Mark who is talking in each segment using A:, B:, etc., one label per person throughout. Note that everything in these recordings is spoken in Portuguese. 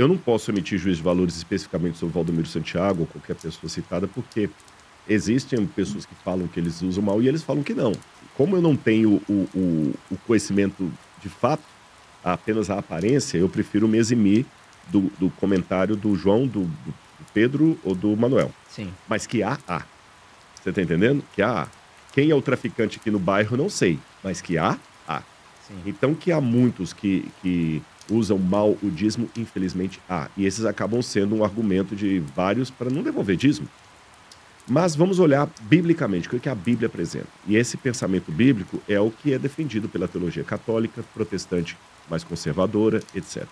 A: eu não posso emitir juízo de valores especificamente sobre Valdomiro Santiago ou qualquer pessoa citada, porque existem pessoas que falam que eles usam mal e eles falam que não. Como eu não tenho o conhecimento de fato, apenas a aparência, eu prefiro me eximir do comentário do João, do Pedro ou do Manuel.
B: Sim,
A: Mas que há. Você tá entendendo? Que há. Quem é o traficante aqui no bairro, não sei, mas que há.
B: sim.
A: Então que há muitos que usam mal o dízimo, infelizmente há. E esses acabam sendo um argumento de vários para não devolver dízimo. Mas vamos olhar biblicamente, o que a Bíblia apresenta. E esse pensamento bíblico é o que é defendido pela teologia católica, protestante mais conservadora, etc.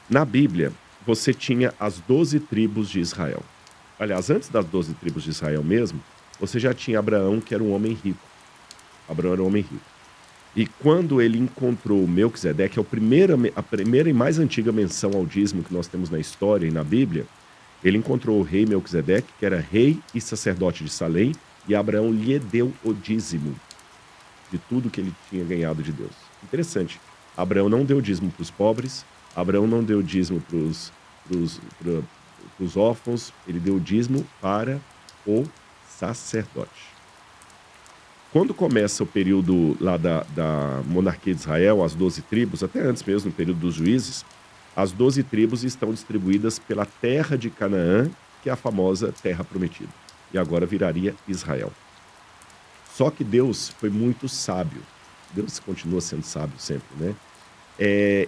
A: Na Bíblia, você tinha as 12 tribos de Israel. Aliás, antes das 12 tribos de Israel mesmo, você já tinha Abraão, que era um homem rico. Abraão era um homem rico. E quando ele encontrou Melquisedeque, a primeira e mais antiga menção ao dízimo que nós temos na história e na Bíblia, ele encontrou o rei Melquisedeque, que era rei e sacerdote de Salém, e Abraão lhe deu o dízimo de tudo que ele tinha ganhado de Deus. Interessante. Abraão não deu dízimo para os pobres, Abraão não deu dízimo para os órfãos, ele deu dízimo para o sacerdote. Quando começa o período lá da monarquia de Israel, as 12 tribos, até antes mesmo, no período dos juízes, as 12 tribos estão distribuídas pela terra de Canaã, que é a famosa terra prometida. E agora viraria Israel. Só que Deus foi muito sábio. Deus continua sendo sábio sempre, né?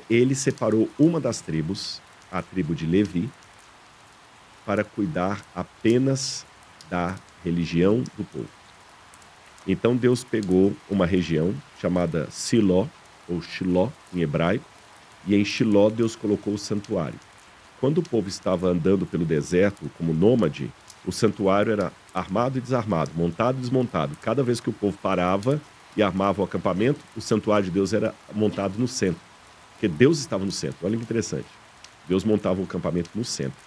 A: Ele separou uma das tribos, a tribo de Levi, para cuidar apenas da religião do povo. Então Deus pegou uma região chamada Siló, ou Shiló em hebraico, e em Shiló Deus colocou o santuário. Quando o povo estava andando pelo deserto como nômade, o santuário era armado e desarmado, montado e desmontado. Cada vez que o povo parava e armava o acampamento, o santuário de Deus era montado no centro, porque Deus estava no centro. Olha que interessante. Deus montava o acampamento no centro,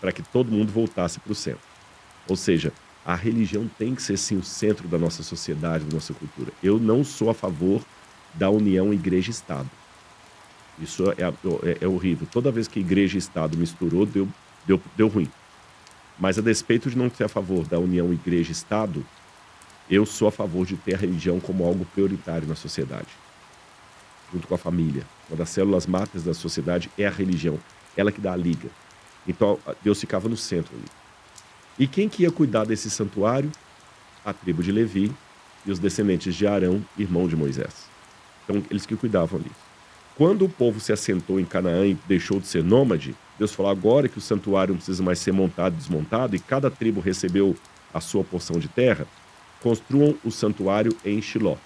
A: para que todo mundo voltasse para o centro. Ou seja, a religião tem que ser sim o centro da nossa sociedade, da nossa cultura. Eu não sou a favor da união igreja-estado. Isso é horrível. Toda vez que igreja e Estado misturou, deu ruim. Mas a despeito de não ser a favor da união igreja-Estado, eu sou a favor de ter a religião como algo prioritário na sociedade, junto com a família. Uma das células máteres da sociedade é a religião, ela que dá a liga. Então, Deus ficava no centro ali. E quem que ia cuidar desse santuário? A tribo de Levi e os descendentes de Arão, irmão de Moisés. Então, eles que cuidavam ali. Quando o povo se assentou em Canaã e deixou de ser nômade, Deus falou: agora que o santuário não precisa mais ser montado e desmontado, e cada tribo recebeu a sua porção de terra, construam o santuário em Shiló.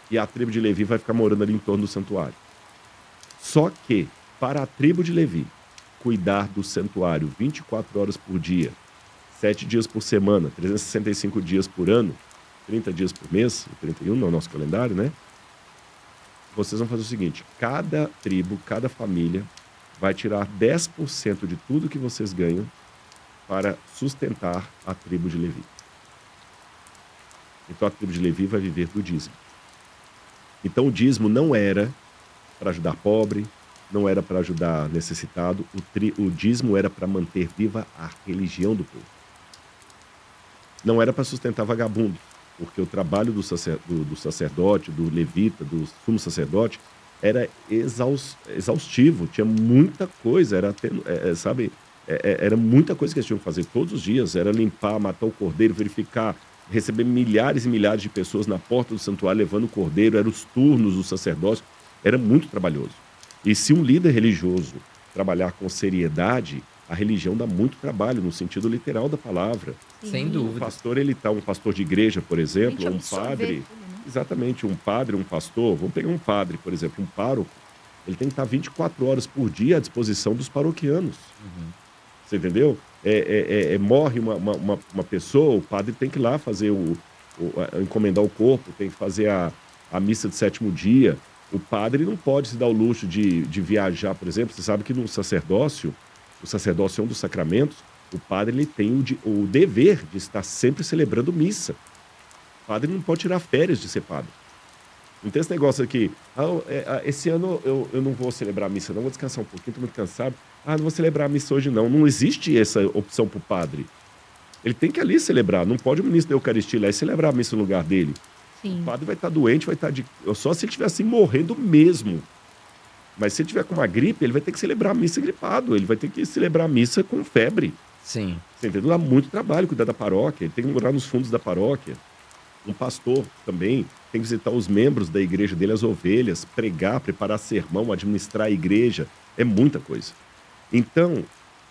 A: E a tribo de Levi vai ficar morando ali em torno do santuário. Só que, para a tribo de Levi cuidar do santuário 24 horas por dia, 7 dias por semana, 365 dias por ano, 30 dias por mês, 31 no nosso calendário, né? Vocês vão fazer o seguinte: cada tribo, cada família vai tirar 10% de tudo que vocês ganham para sustentar a tribo de Levi. Então a tribo de Levi vai viver do dízimo. Então o dízimo não era para ajudar pobre, não era para ajudar necessitado, o dízimo era para manter viva a religião do povo. Não era para sustentar vagabundo, porque o trabalho do sacerdote, do levita, do sumo sacerdote, era exaustivo, tinha muita coisa, sabe, era muita coisa que eles tinham que fazer todos os dias, era limpar, matar o cordeiro, verificar, receber milhares e milhares de pessoas na porta do santuário levando o cordeiro, eram os turnos do sacerdócio, era muito trabalhoso. E se um líder religioso trabalhar com seriedade, a religião dá muito trabalho, no sentido literal da palavra.
B: Sem
C: Sim,
A: O
B: dúvidas.
A: pastor, ele tá um pastor de igreja, por
C: tem
A: exemplo,
C: que
A: ou um
C: absorver
A: padre,
C: tudo, né?
A: exatamente, um padre, um pastor, vamos pegar um padre, por exemplo, um pároco, ele tem que estar 24 horas por dia à disposição dos paroquianos.
B: Uhum.
A: Você entendeu? Morre uma pessoa, o padre tem que ir lá fazer encomendar o corpo, tem que fazer a missa de sétimo dia. O padre não pode se dar o luxo de viajar, por exemplo. Você sabe que no sacerdócio, o sacerdócio é um dos sacramentos, o padre ele tem o dever de estar sempre celebrando missa. O padre não pode tirar férias de ser padre. Não tem esse negócio aqui, esse ano eu não vou celebrar a missa não, vou descansar um pouquinho, tô muito cansado. Não vou celebrar a missa hoje não. Não existe essa opção para o padre. Ele tem que ali celebrar, não pode o ministro da Eucaristia ir lá e celebrar a missa no lugar dele. O
B: Sim.
A: padre vai estar doente, vai estar só se ele estiver assim morrendo mesmo. Mas se ele tiver com uma gripe, ele vai ter que celebrar a missa gripado, ele vai ter que celebrar a missa com febre.
C: Sim.
A: Você entendeu? Dá muito trabalho cuidar da paróquia, ele tem que morar nos fundos da paróquia. Um pastor também tem que visitar os membros da igreja dele, as ovelhas, pregar, preparar sermão, administrar a igreja. É muita coisa. Então,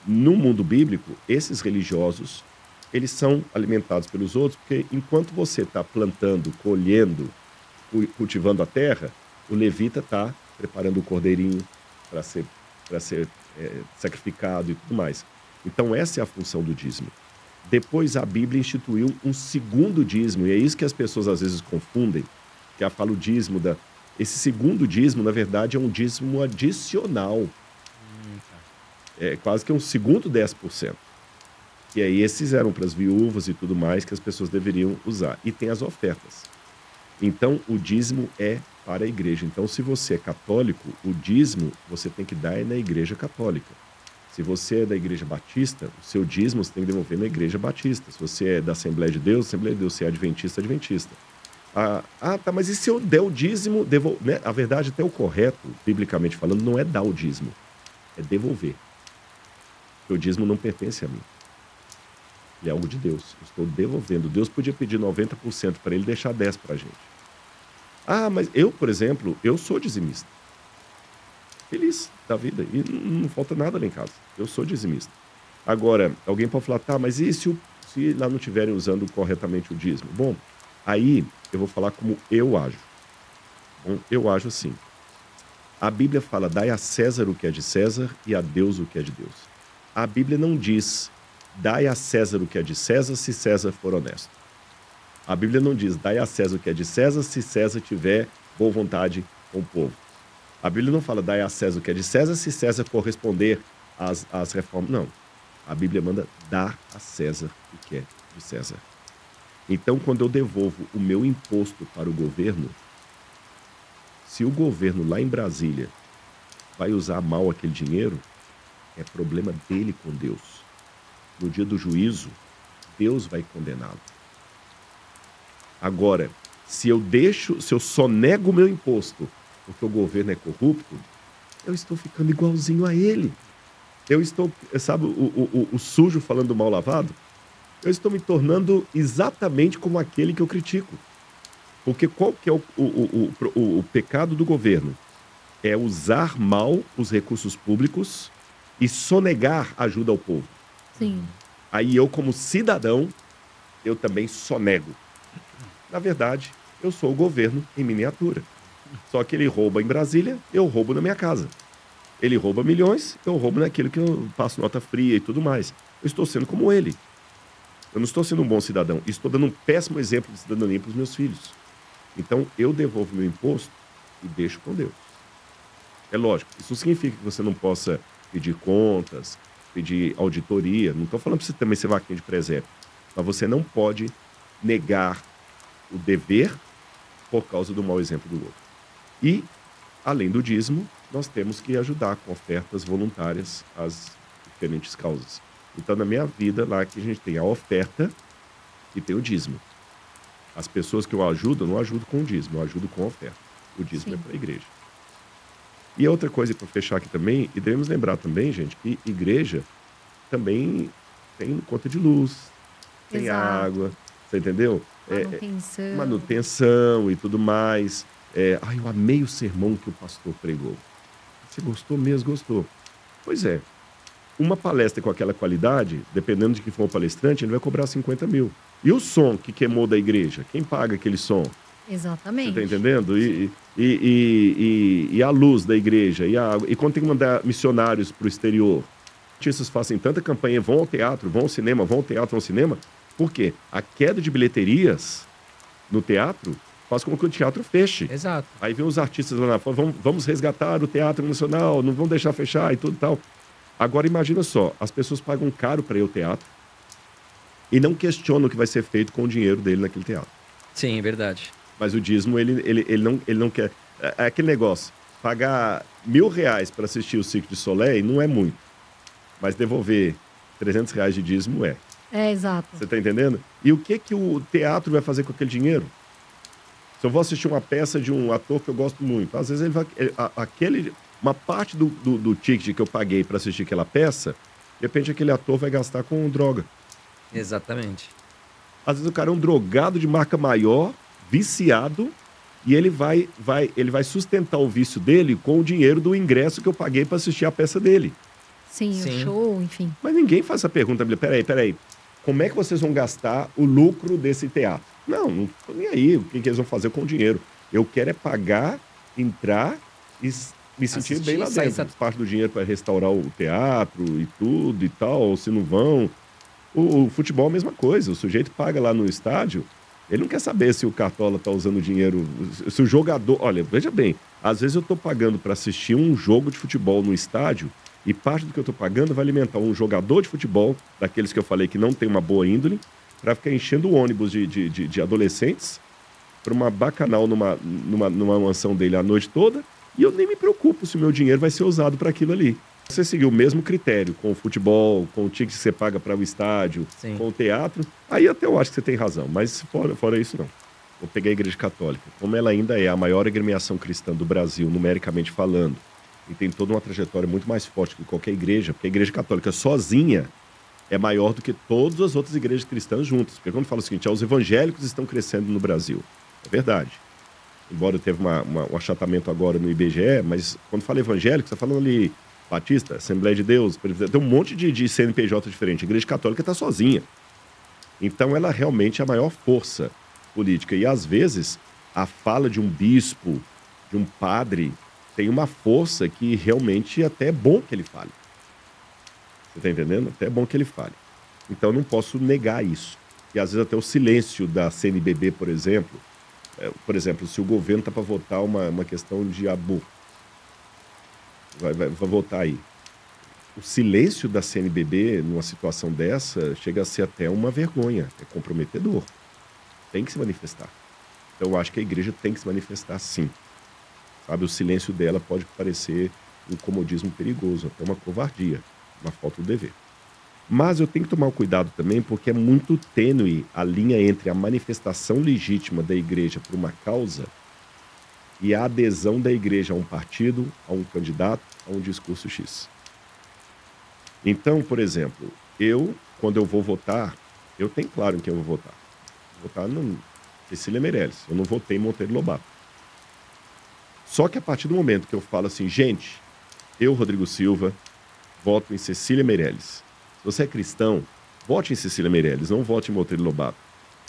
A: no mundo bíblico, esses religiosos, eles são alimentados pelos outros, porque enquanto você está plantando, colhendo, cultivando a terra, o levita está preparando o cordeirinho para ser sacrificado e tudo mais. Então, essa é a função do dízimo. Depois, a Bíblia instituiu um segundo dízimo, e é isso que as pessoas às vezes confundem, que fala o dízimo da... Esse segundo dízimo, na verdade, é um dízimo adicional. É quase que um segundo 10%. E aí esses eram para as viúvas e tudo mais que as pessoas deveriam usar. E tem as ofertas. Então, o dízimo é para a igreja. Então, se você é católico, o dízimo você tem que dar na igreja católica. Se você é da igreja batista, o seu dízimo você tem que devolver na igreja batista. Se você é da Assembleia de Deus, Assembleia de Deus. Se é adventista, adventista. Tá, mas e se eu der o dízimo, né? A verdade, até o correto, biblicamente falando, não é dar o dízimo, é devolver. Porque o dízimo não pertence a mim. Ele é algo de Deus. Eu estou devolvendo. Deus podia pedir 90% para ele deixar 10% para a gente. Mas eu, por exemplo, eu sou dizimista. Feliz da vida. E não falta nada lá em casa. Eu sou dizimista. Agora, alguém pode falar, tá, mas e se lá não estiverem usando corretamente o dízimo? Bom, aí eu vou falar como eu ajo. Bom, eu ajo assim. A Bíblia fala, dai a César o que é de César e a Deus o que é de Deus. A Bíblia não diz, dai a César o que é de César se César for honesto. A Bíblia não diz, dai a César o que é de César se César tiver boa vontade com o povo. A Bíblia não fala, dai a César o que é de César se César corresponder às reformas. Não. A Bíblia manda dar a César o que é de César. Então, quando eu devolvo o meu imposto para o governo, se o governo lá em Brasília vai usar mal aquele dinheiro, é problema dele com Deus. No dia do juízo, Deus vai condená-lo. Agora, se eu sonego o meu imposto porque o governo é corrupto, eu estou ficando igualzinho a ele. Eu estou, sabe, o sujo falando mal lavado? Eu estou me tornando exatamente como aquele que eu critico. Porque qual que é o pecado do governo? É usar mal os recursos públicos e sonegar ajuda ao povo.
B: Sim.
A: Aí eu, como cidadão, eu também sonego. Na verdade, eu sou o governo em miniatura. Só que ele rouba em Brasília, eu roubo na minha casa. Ele rouba milhões, eu roubo naquilo que eu passo nota fria e tudo mais. Eu estou sendo como ele. Eu não estou sendo um bom cidadão. Estou dando um péssimo exemplo de cidadania para os meus filhos. Então, eu devolvo meu imposto e deixo com Deus. É lógico, isso não significa que você não possa pedir contas, pedir auditoria. Não estou falando para você também ser vaquinha de presépio. Mas você não pode negar o dever por causa do mau exemplo do outro. E, além do dízimo, nós temos que ajudar com ofertas voluntárias às diferentes causas. Então, na minha vida, lá que a gente tem a oferta e tem o dízimo. As pessoas que eu ajudo, eu não ajudo com o dízimo, eu ajudo com a oferta. O dízimo é para a igreja. E outra coisa para fechar aqui também, e devemos lembrar também, gente, que igreja também tem conta de luz, tem água, você entendeu? Manutenção e tudo mais. Eu amei o sermão que o pastor pregou. Você gostou mesmo? Gostou. Pois é. Uma palestra com aquela qualidade, dependendo de quem for o palestrante, ele vai cobrar 50 mil. E o som que queimou da igreja? Quem paga aquele som?
B: Exatamente.
A: Você está entendendo? E a luz da igreja, e a água. E quando tem que mandar missionários para o exterior, artistas fazem tanta campanha, vão ao teatro, vão ao cinema, vão ao teatro, vão ao cinema. Por quê? A queda de bilheterias no teatro faz com que o teatro feche.
C: Exato.
A: Aí vem os artistas lá na fora, vamos resgatar o Teatro Nacional, não vamos deixar fechar e tudo tal. Agora imagina só, as pessoas pagam caro para ir ao teatro e não questionam o que vai ser feito com o dinheiro dele naquele teatro.
C: Sim, é verdade.
A: Mas o dízimo, ele não quer. É aquele negócio: pagar R$ 1.000 para assistir o Cirque du Soleil não é muito, mas devolver R$ 300 de dízimo é.
B: É, exato.
A: Você tá entendendo? E o que que o teatro vai fazer com aquele dinheiro? Se eu vou assistir uma peça de um ator que eu gosto muito, às vezes ele vai. Uma parte do ticket que eu paguei para assistir aquela peça, de repente aquele ator vai gastar com droga.
C: Exatamente.
A: Às vezes o cara é um drogado de marca maior, viciado, e ele vai sustentar o vício dele com o dinheiro do ingresso que eu paguei para assistir a peça dele.
B: Sim, o
C: Sim.
B: show, enfim.
A: Mas ninguém faz essa pergunta. Peraí. Como é que vocês vão gastar o lucro desse teatro? Não tô nem aí. O que eles vão fazer com o dinheiro? Eu quero é pagar, entrar e me sentir bem lá
C: Assistir,
A: dentro. Parte do dinheiro para restaurar o teatro e tudo e tal, ou se não vão. O futebol é a mesma coisa. O sujeito paga lá no estádio, ele não quer saber se o Cartola tá usando dinheiro, se o jogador... Olha, veja bem, às vezes eu tô pagando para assistir um jogo de futebol no estádio e parte do que eu tô pagando vai alimentar um jogador de futebol, daqueles que eu falei que não tem uma boa índole, para ficar enchendo o ônibus de adolescentes para uma bacanal numa mansão dele a noite toda, e eu nem me preocupo se o meu dinheiro vai ser usado para aquilo ali. Você seguir o mesmo critério com o futebol, com o ticket que você paga para o estádio,
C: Sim.
A: com o teatro, aí até eu acho que você tem razão, mas fora isso, não. Vou pegar a Igreja Católica. Como ela ainda é a maior agremiação cristã do Brasil, numericamente falando, e tem toda uma trajetória muito mais forte que qualquer igreja, porque a Igreja Católica sozinha é maior do que todas as outras igrejas cristãs juntas. Porque quando fala o seguinte, os evangélicos estão crescendo no Brasil. É verdade. Embora teve um achatamento agora no IBGE, mas quando fala evangélico, você está falando ali Batista, Assembleia de Deus, tem um monte de CNPJ diferente. A Igreja Católica está sozinha. Então ela realmente é a maior força política. E às vezes a fala de um bispo, de um padre, tem uma força que realmente até é bom que ele fale. Você está entendendo? Até é bom que ele fale. Então eu não posso negar isso. E às vezes até o silêncio da CNBB, por exemplo, se o governo está para votar uma questão de aborto, vai votar aí. O silêncio da CNBB numa situação dessa chega a ser até uma vergonha, é comprometedor. Tem que se manifestar. Então eu acho que a igreja tem que se manifestar sim. Sabe, o silêncio dela pode parecer um comodismo perigoso, até uma covardia, uma falta de dever. Mas eu tenho que tomar cuidado também, porque é muito tênue a linha entre a manifestação legítima da igreja por uma causa e a adesão da igreja a um partido, a um candidato, a um discurso X. Então, por exemplo, quando eu vou votar, eu tenho claro em quem eu vou votar. Vou votar no Cecília Meirelles. Eu não votei em Monteiro Lobato. Só que a partir do momento que eu falo assim, gente, eu, Rodrigo Silva, voto em Cecília Meirelles. Se você é cristão, vote em Cecília Meirelles, não vote em Monteiro Lobato.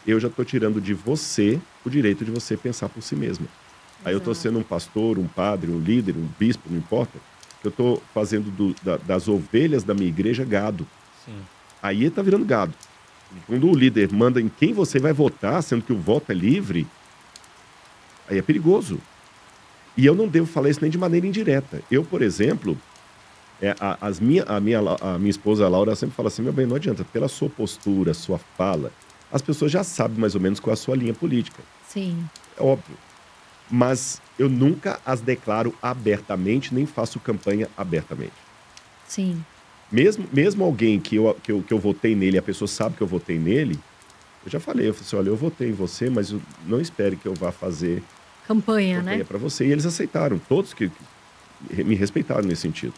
A: Eu já estou tirando de você o direito de você pensar por si mesmo. Aí eu estou sendo um pastor, um padre, um líder, um bispo, não importa. Eu estou fazendo das ovelhas da minha igreja gado.
C: Sim.
A: Aí está virando gado. Quando o líder manda em quem você vai votar, sendo que o voto é livre, aí é perigoso. E eu não devo falar isso nem de maneira indireta. Eu, por exemplo, a minha esposa, a Laura, sempre fala assim, meu bem, não adianta, pela sua postura, sua fala, as pessoas já sabem mais ou menos qual é a sua linha política.
B: Sim.
A: É óbvio. Mas eu nunca as declaro abertamente, nem faço campanha abertamente.
B: Sim.
A: Mesmo alguém que eu votei nele, a pessoa sabe que eu votei nele, eu já falei, eu falei assim, olha, eu votei em você, mas não espere que eu vá fazer
B: Campanha, né?
A: para você. E eles aceitaram, todos que me respeitaram nesse sentido.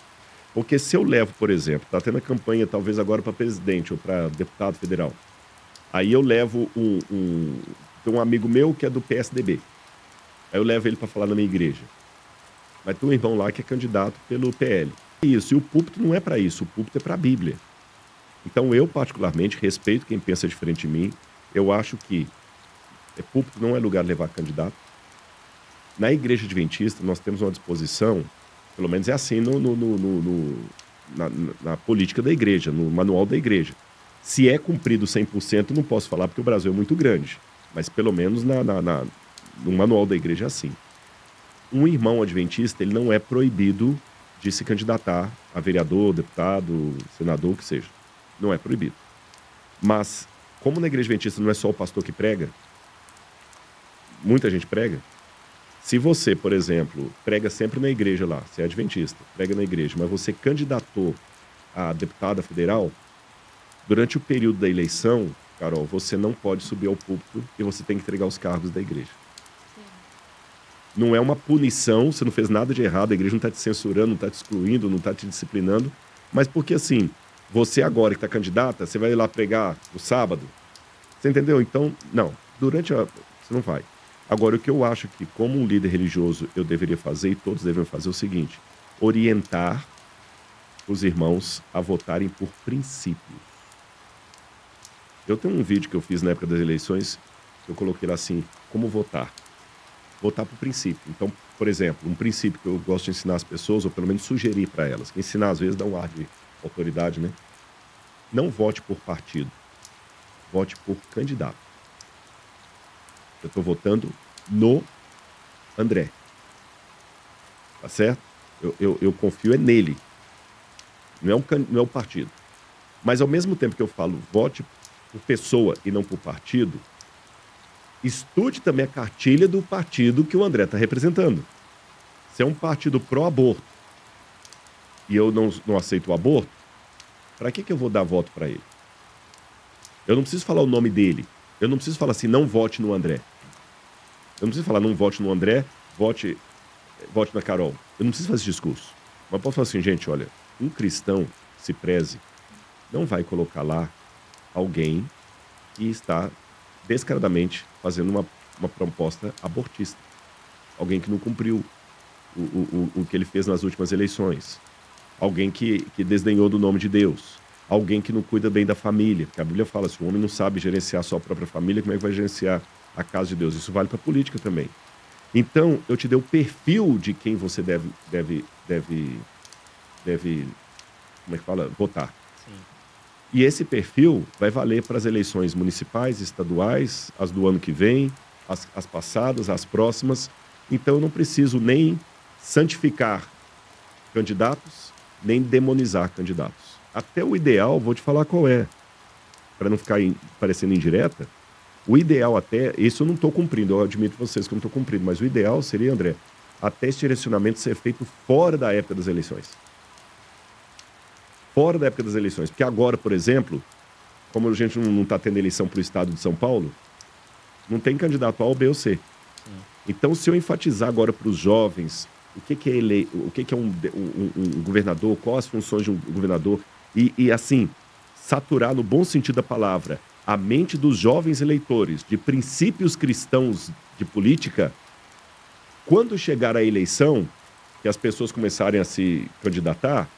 A: Porque se eu levo, por exemplo, tá tendo a campanha talvez agora para presidente ou para deputado federal, aí eu levo tem um amigo meu que é do PSDB, aí eu levo ele para falar na minha igreja. Mas tem um irmão lá que é candidato pelo PL. Isso, e o púlpito não é para isso, o púlpito é para a Bíblia. Então eu, particularmente, respeito quem pensa diferente de mim. Eu acho que púlpito não é lugar de levar candidato. Na igreja adventista, nós temos uma disposição, pelo menos é assim na política da igreja, no manual da igreja. Se é cumprido 100%, não posso falar porque o Brasil é muito grande. Mas pelo menos no manual da igreja é assim. Um irmão adventista, ele não é proibido de se candidatar a vereador, deputado, senador, o que seja. Não é proibido. Mas, como na igreja adventista não é só o pastor que prega, muita gente prega. Se você, por exemplo, prega sempre na igreja lá, você é adventista, prega na igreja, mas você candidatou a deputada federal, durante o período da eleição, Carol, você não pode subir ao púlpito e você tem que entregar os cargos da igreja.
B: Sim.
A: Não é uma punição, você não fez nada de errado, a igreja não está te censurando, não está te excluindo, não está te disciplinando, mas porque assim, você agora que está candidata, você vai ir lá pregar no sábado, você entendeu? Então, não, você não vai. Agora, o que eu acho que como um líder religioso eu deveria fazer, e todos devem fazer, é o seguinte, orientar os irmãos a votarem por princípios. Eu tenho um vídeo que eu fiz na época das eleições, que eu coloquei lá assim, como votar. Votar por princípio. Então, por exemplo, um princípio que eu gosto de ensinar as pessoas, ou pelo menos sugerir para elas, que ensinar às vezes dá um ar de autoridade, né? Não vote por partido, vote por candidato. Eu estou votando no André. Tá certo? Eu confio nele. Não é o partido. Mas ao mesmo tempo que eu falo, vote por pessoa e não por partido, estude também a cartilha do partido que o André está representando. Se é um partido pró-aborto e eu não aceito o aborto, para que eu vou dar voto para ele? Eu não preciso falar o nome dele. Eu não preciso falar assim, não vote no André. Eu não preciso falar, não vote no André, vote na Carol. Eu não preciso fazer esse discurso. Mas posso falar assim, gente, olha, um cristão, se preze, não vai colocar lá alguém que está descaradamente fazendo uma proposta abortista. Alguém que não cumpriu o que ele fez nas últimas eleições. Alguém que desdenhou do nome de Deus. Alguém que não cuida bem da família. Porque a Bíblia fala, se o homem não sabe gerenciar a sua própria família, como é que vai gerenciar a casa de Deus? Isso vale para a política também. Então, eu te dei o perfil de quem você deve como é que fala? Votar.
C: Sim.
A: E esse perfil vai valer para as eleições municipais, estaduais, as do ano que vem, as passadas, as próximas. Então, eu não preciso nem santificar candidatos, nem demonizar candidatos. Até o ideal, vou te falar qual é, para não ficar parecendo indireta, o ideal até, isso eu não estou cumprindo, eu admito vocês que eu não estou cumprindo, mas o ideal seria, André, até esse direcionamento ser feito fora da época das eleições. Fora da época das eleições. Porque agora, por exemplo, como a gente não está tendo eleição para o estado de São Paulo, não tem candidato A ou B ou C.
C: Sim.
A: Então, se eu enfatizar agora para os jovens o que é um governador, quais as funções de um governador, e assim, saturar no bom sentido da palavra a mente dos jovens eleitores de princípios cristãos de política, quando chegar a eleição, que as pessoas começarem a se candidatar,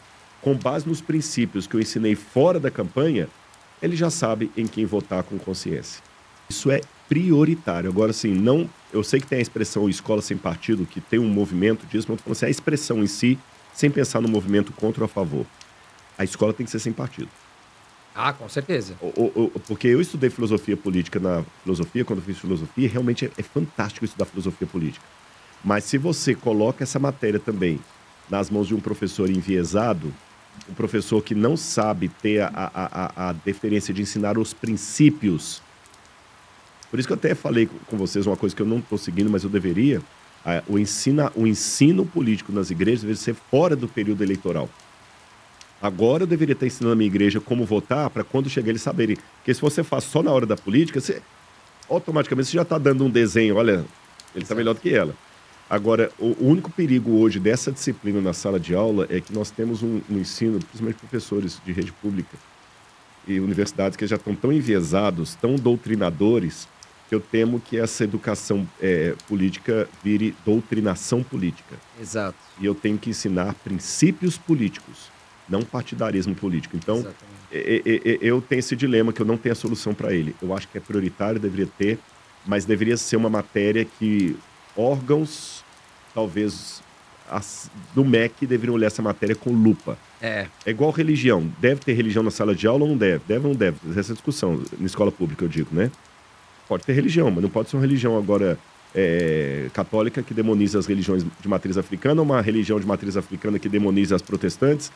A: com base nos princípios que eu ensinei fora da campanha, ele já sabe em quem votar com consciência. Isso é prioritário. Agora, assim, não... Eu sei que tem a expressão escola sem partido, que tem um movimento disso, mas eu tô falando assim, a expressão em si, sem pensar no movimento contra ou a favor. A escola tem que ser sem partido.
C: Ah, com certeza.
A: Porque eu estudei filosofia política na filosofia, quando eu fiz filosofia, realmente é fantástico estudar filosofia política. Mas se você coloca essa matéria também nas mãos de um professor enviesado, um professor que não sabe ter a deferência de ensinar os princípios. Por isso que eu até falei com vocês uma coisa que eu não estou seguindo, mas eu deveria. O ensino político nas igrejas deve ser fora do período eleitoral. Agora eu deveria estar ensinando a minha igreja como votar para quando chegar eles saberem. Porque se você faz só na hora da política, automaticamente você já está dando um desenho, olha, ele está melhor do que ela. Agora, o único perigo hoje dessa disciplina na sala de aula é que nós temos um ensino, principalmente professores de rede pública e universidades que já estão tão enviesados, tão doutrinadores, que eu temo que essa educação política vire doutrinação política.
C: Exato.
A: E eu tenho que ensinar princípios políticos, não partidarismo político. Então, eu tenho esse dilema que eu não tenho a solução para ele. Eu acho que é prioritário, deveria ter, mas deveria ser uma matéria que órgãos, talvez, do MEC deveriam olhar essa matéria com lupa.
C: É
A: igual religião. Deve ter religião na sala de aula ou não deve? Deve ou não deve? Essa discussão, na escola pública, eu digo, né? Pode ter religião, mas não pode ser uma religião agora católica que demoniza as religiões de matriz africana, ou uma religião de matriz africana que demoniza as protestantes.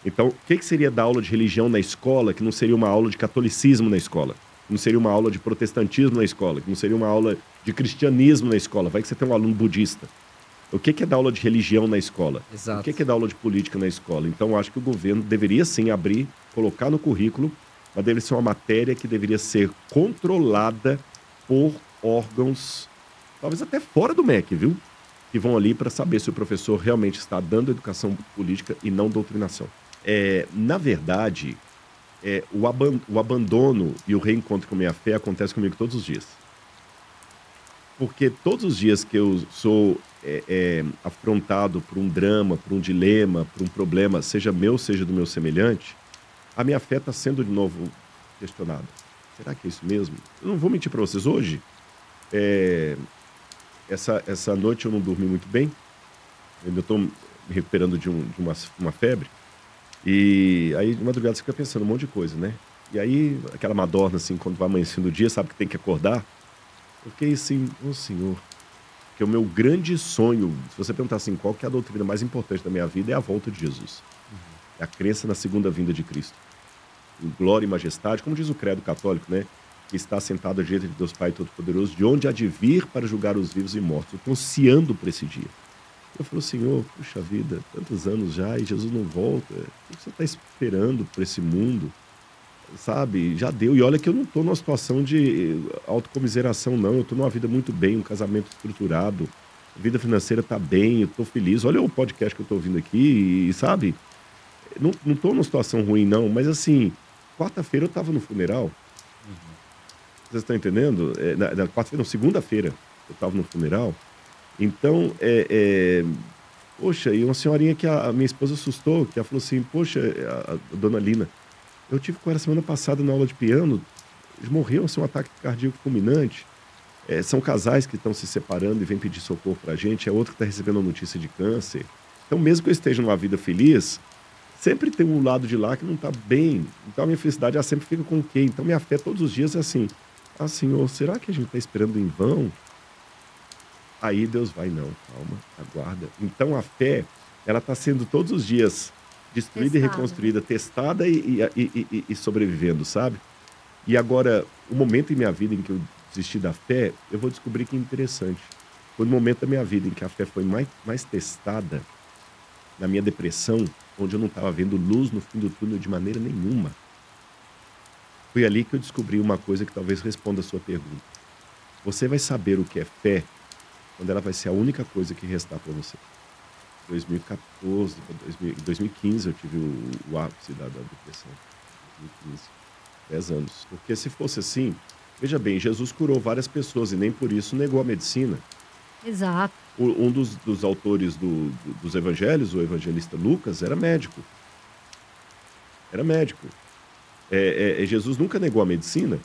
A: Então, o que seria dar aula de religião na escola que não seria uma aula de catolicismo na escola? que não seria uma aula de protestantismo na escola, que não seria uma aula de cristianismo na escola. Vai que você tem um aluno budista. O que é dar aula de religião na escola? O que
C: Exato.
A: é dar aula de política na escola? Então, eu acho que o governo deveria sim abrir, colocar no currículo, mas deveria ser uma matéria que deveria ser controlada por órgãos, talvez até fora do MEC, viu? Que vão ali para saber se o professor realmente está dando educação política e não doutrinação. Na verdade, o abandono e o reencontro com a minha fé acontece comigo todos os dias. Porque todos os dias que eu sou afrontado por um drama, por um dilema, por um problema, seja meu, seja do meu semelhante, a minha fé está sendo de novo questionada. Será que é isso mesmo? Eu não vou mentir para vocês. Hoje, essa noite eu não dormi muito bem. Eu ainda estou me recuperando de uma febre. E aí, de madrugada, você fica pensando um monte de coisa, né? E aí, aquela madorna, assim, quando vai amanhecendo o dia, sabe que tem que acordar. Eu fiquei assim, ô Senhor, que o meu grande sonho, se você perguntar assim, qual que é a doutrina mais importante da minha vida, é a volta de Jesus. É a crença na segunda vinda de Cristo. Em glória e majestade, como diz o credo católico, né? Que está sentado à direita de Deus Pai Todo-Poderoso, de onde há de vir para julgar os vivos e mortos. Eu estou ansiando por esse dia. Eu falo, Senhor, puxa vida, tantos anos já e Jesus não volta. O que você está esperando por esse mundo? Sabe, já deu. E olha que eu não estou numa situação de autocomiseração, não. Eu estou numa vida muito bem, um casamento estruturado, a vida financeira está bem, eu estou feliz. Olha o podcast que eu estou ouvindo aqui, e sabe, não estou numa situação ruim, não. Mas assim, quarta-feira eu estava no funeral. Vocês estão entendendo? Na quarta-feira, não, segunda-feira eu estava no funeral. Então, poxa, e uma senhorinha que a minha esposa assustou, que ela falou assim, poxa, a dona Lina, eu tive com ela semana passada na aula de piano, eles morreram, assim, um ataque cardíaco fulminante. São casais que estão se separando e vêm pedir socorro pra gente, é outro que está recebendo a notícia de câncer. Então, mesmo que eu esteja numa vida feliz, sempre tem um lado de lá que não está bem. Então, a minha felicidade, ela sempre fica com o quê? Então, minha fé todos os dias é assim, Senhor, será que a gente está esperando em vão? Aí Deus vai, não, calma, aguarda. Então, a fé, ela está sendo todos os dias destruída e
B: Testada.
A: reconstruída, testada e sobrevivendo, sabe? E agora, o momento em minha vida em que eu desisti da fé, eu vou descobrir que é interessante. Foi no momento da minha vida em que a fé foi mais testada, na minha depressão, onde eu não estava vendo luz no fim do túnel de maneira nenhuma. Foi ali que eu descobri uma coisa que talvez responda a sua pergunta. Você vai saber o que é fé quando ela vai ser a única coisa que restar para você. 2014, 2015 eu tive o ápice da depressão. 2015, 10 anos. Porque se fosse assim, veja bem, Jesus curou várias pessoas e nem por isso negou a medicina.
B: Exato.
A: Um dos autores dos evangelhos, o evangelista Lucas, era médico. Era médico. Jesus nunca negou a medicina.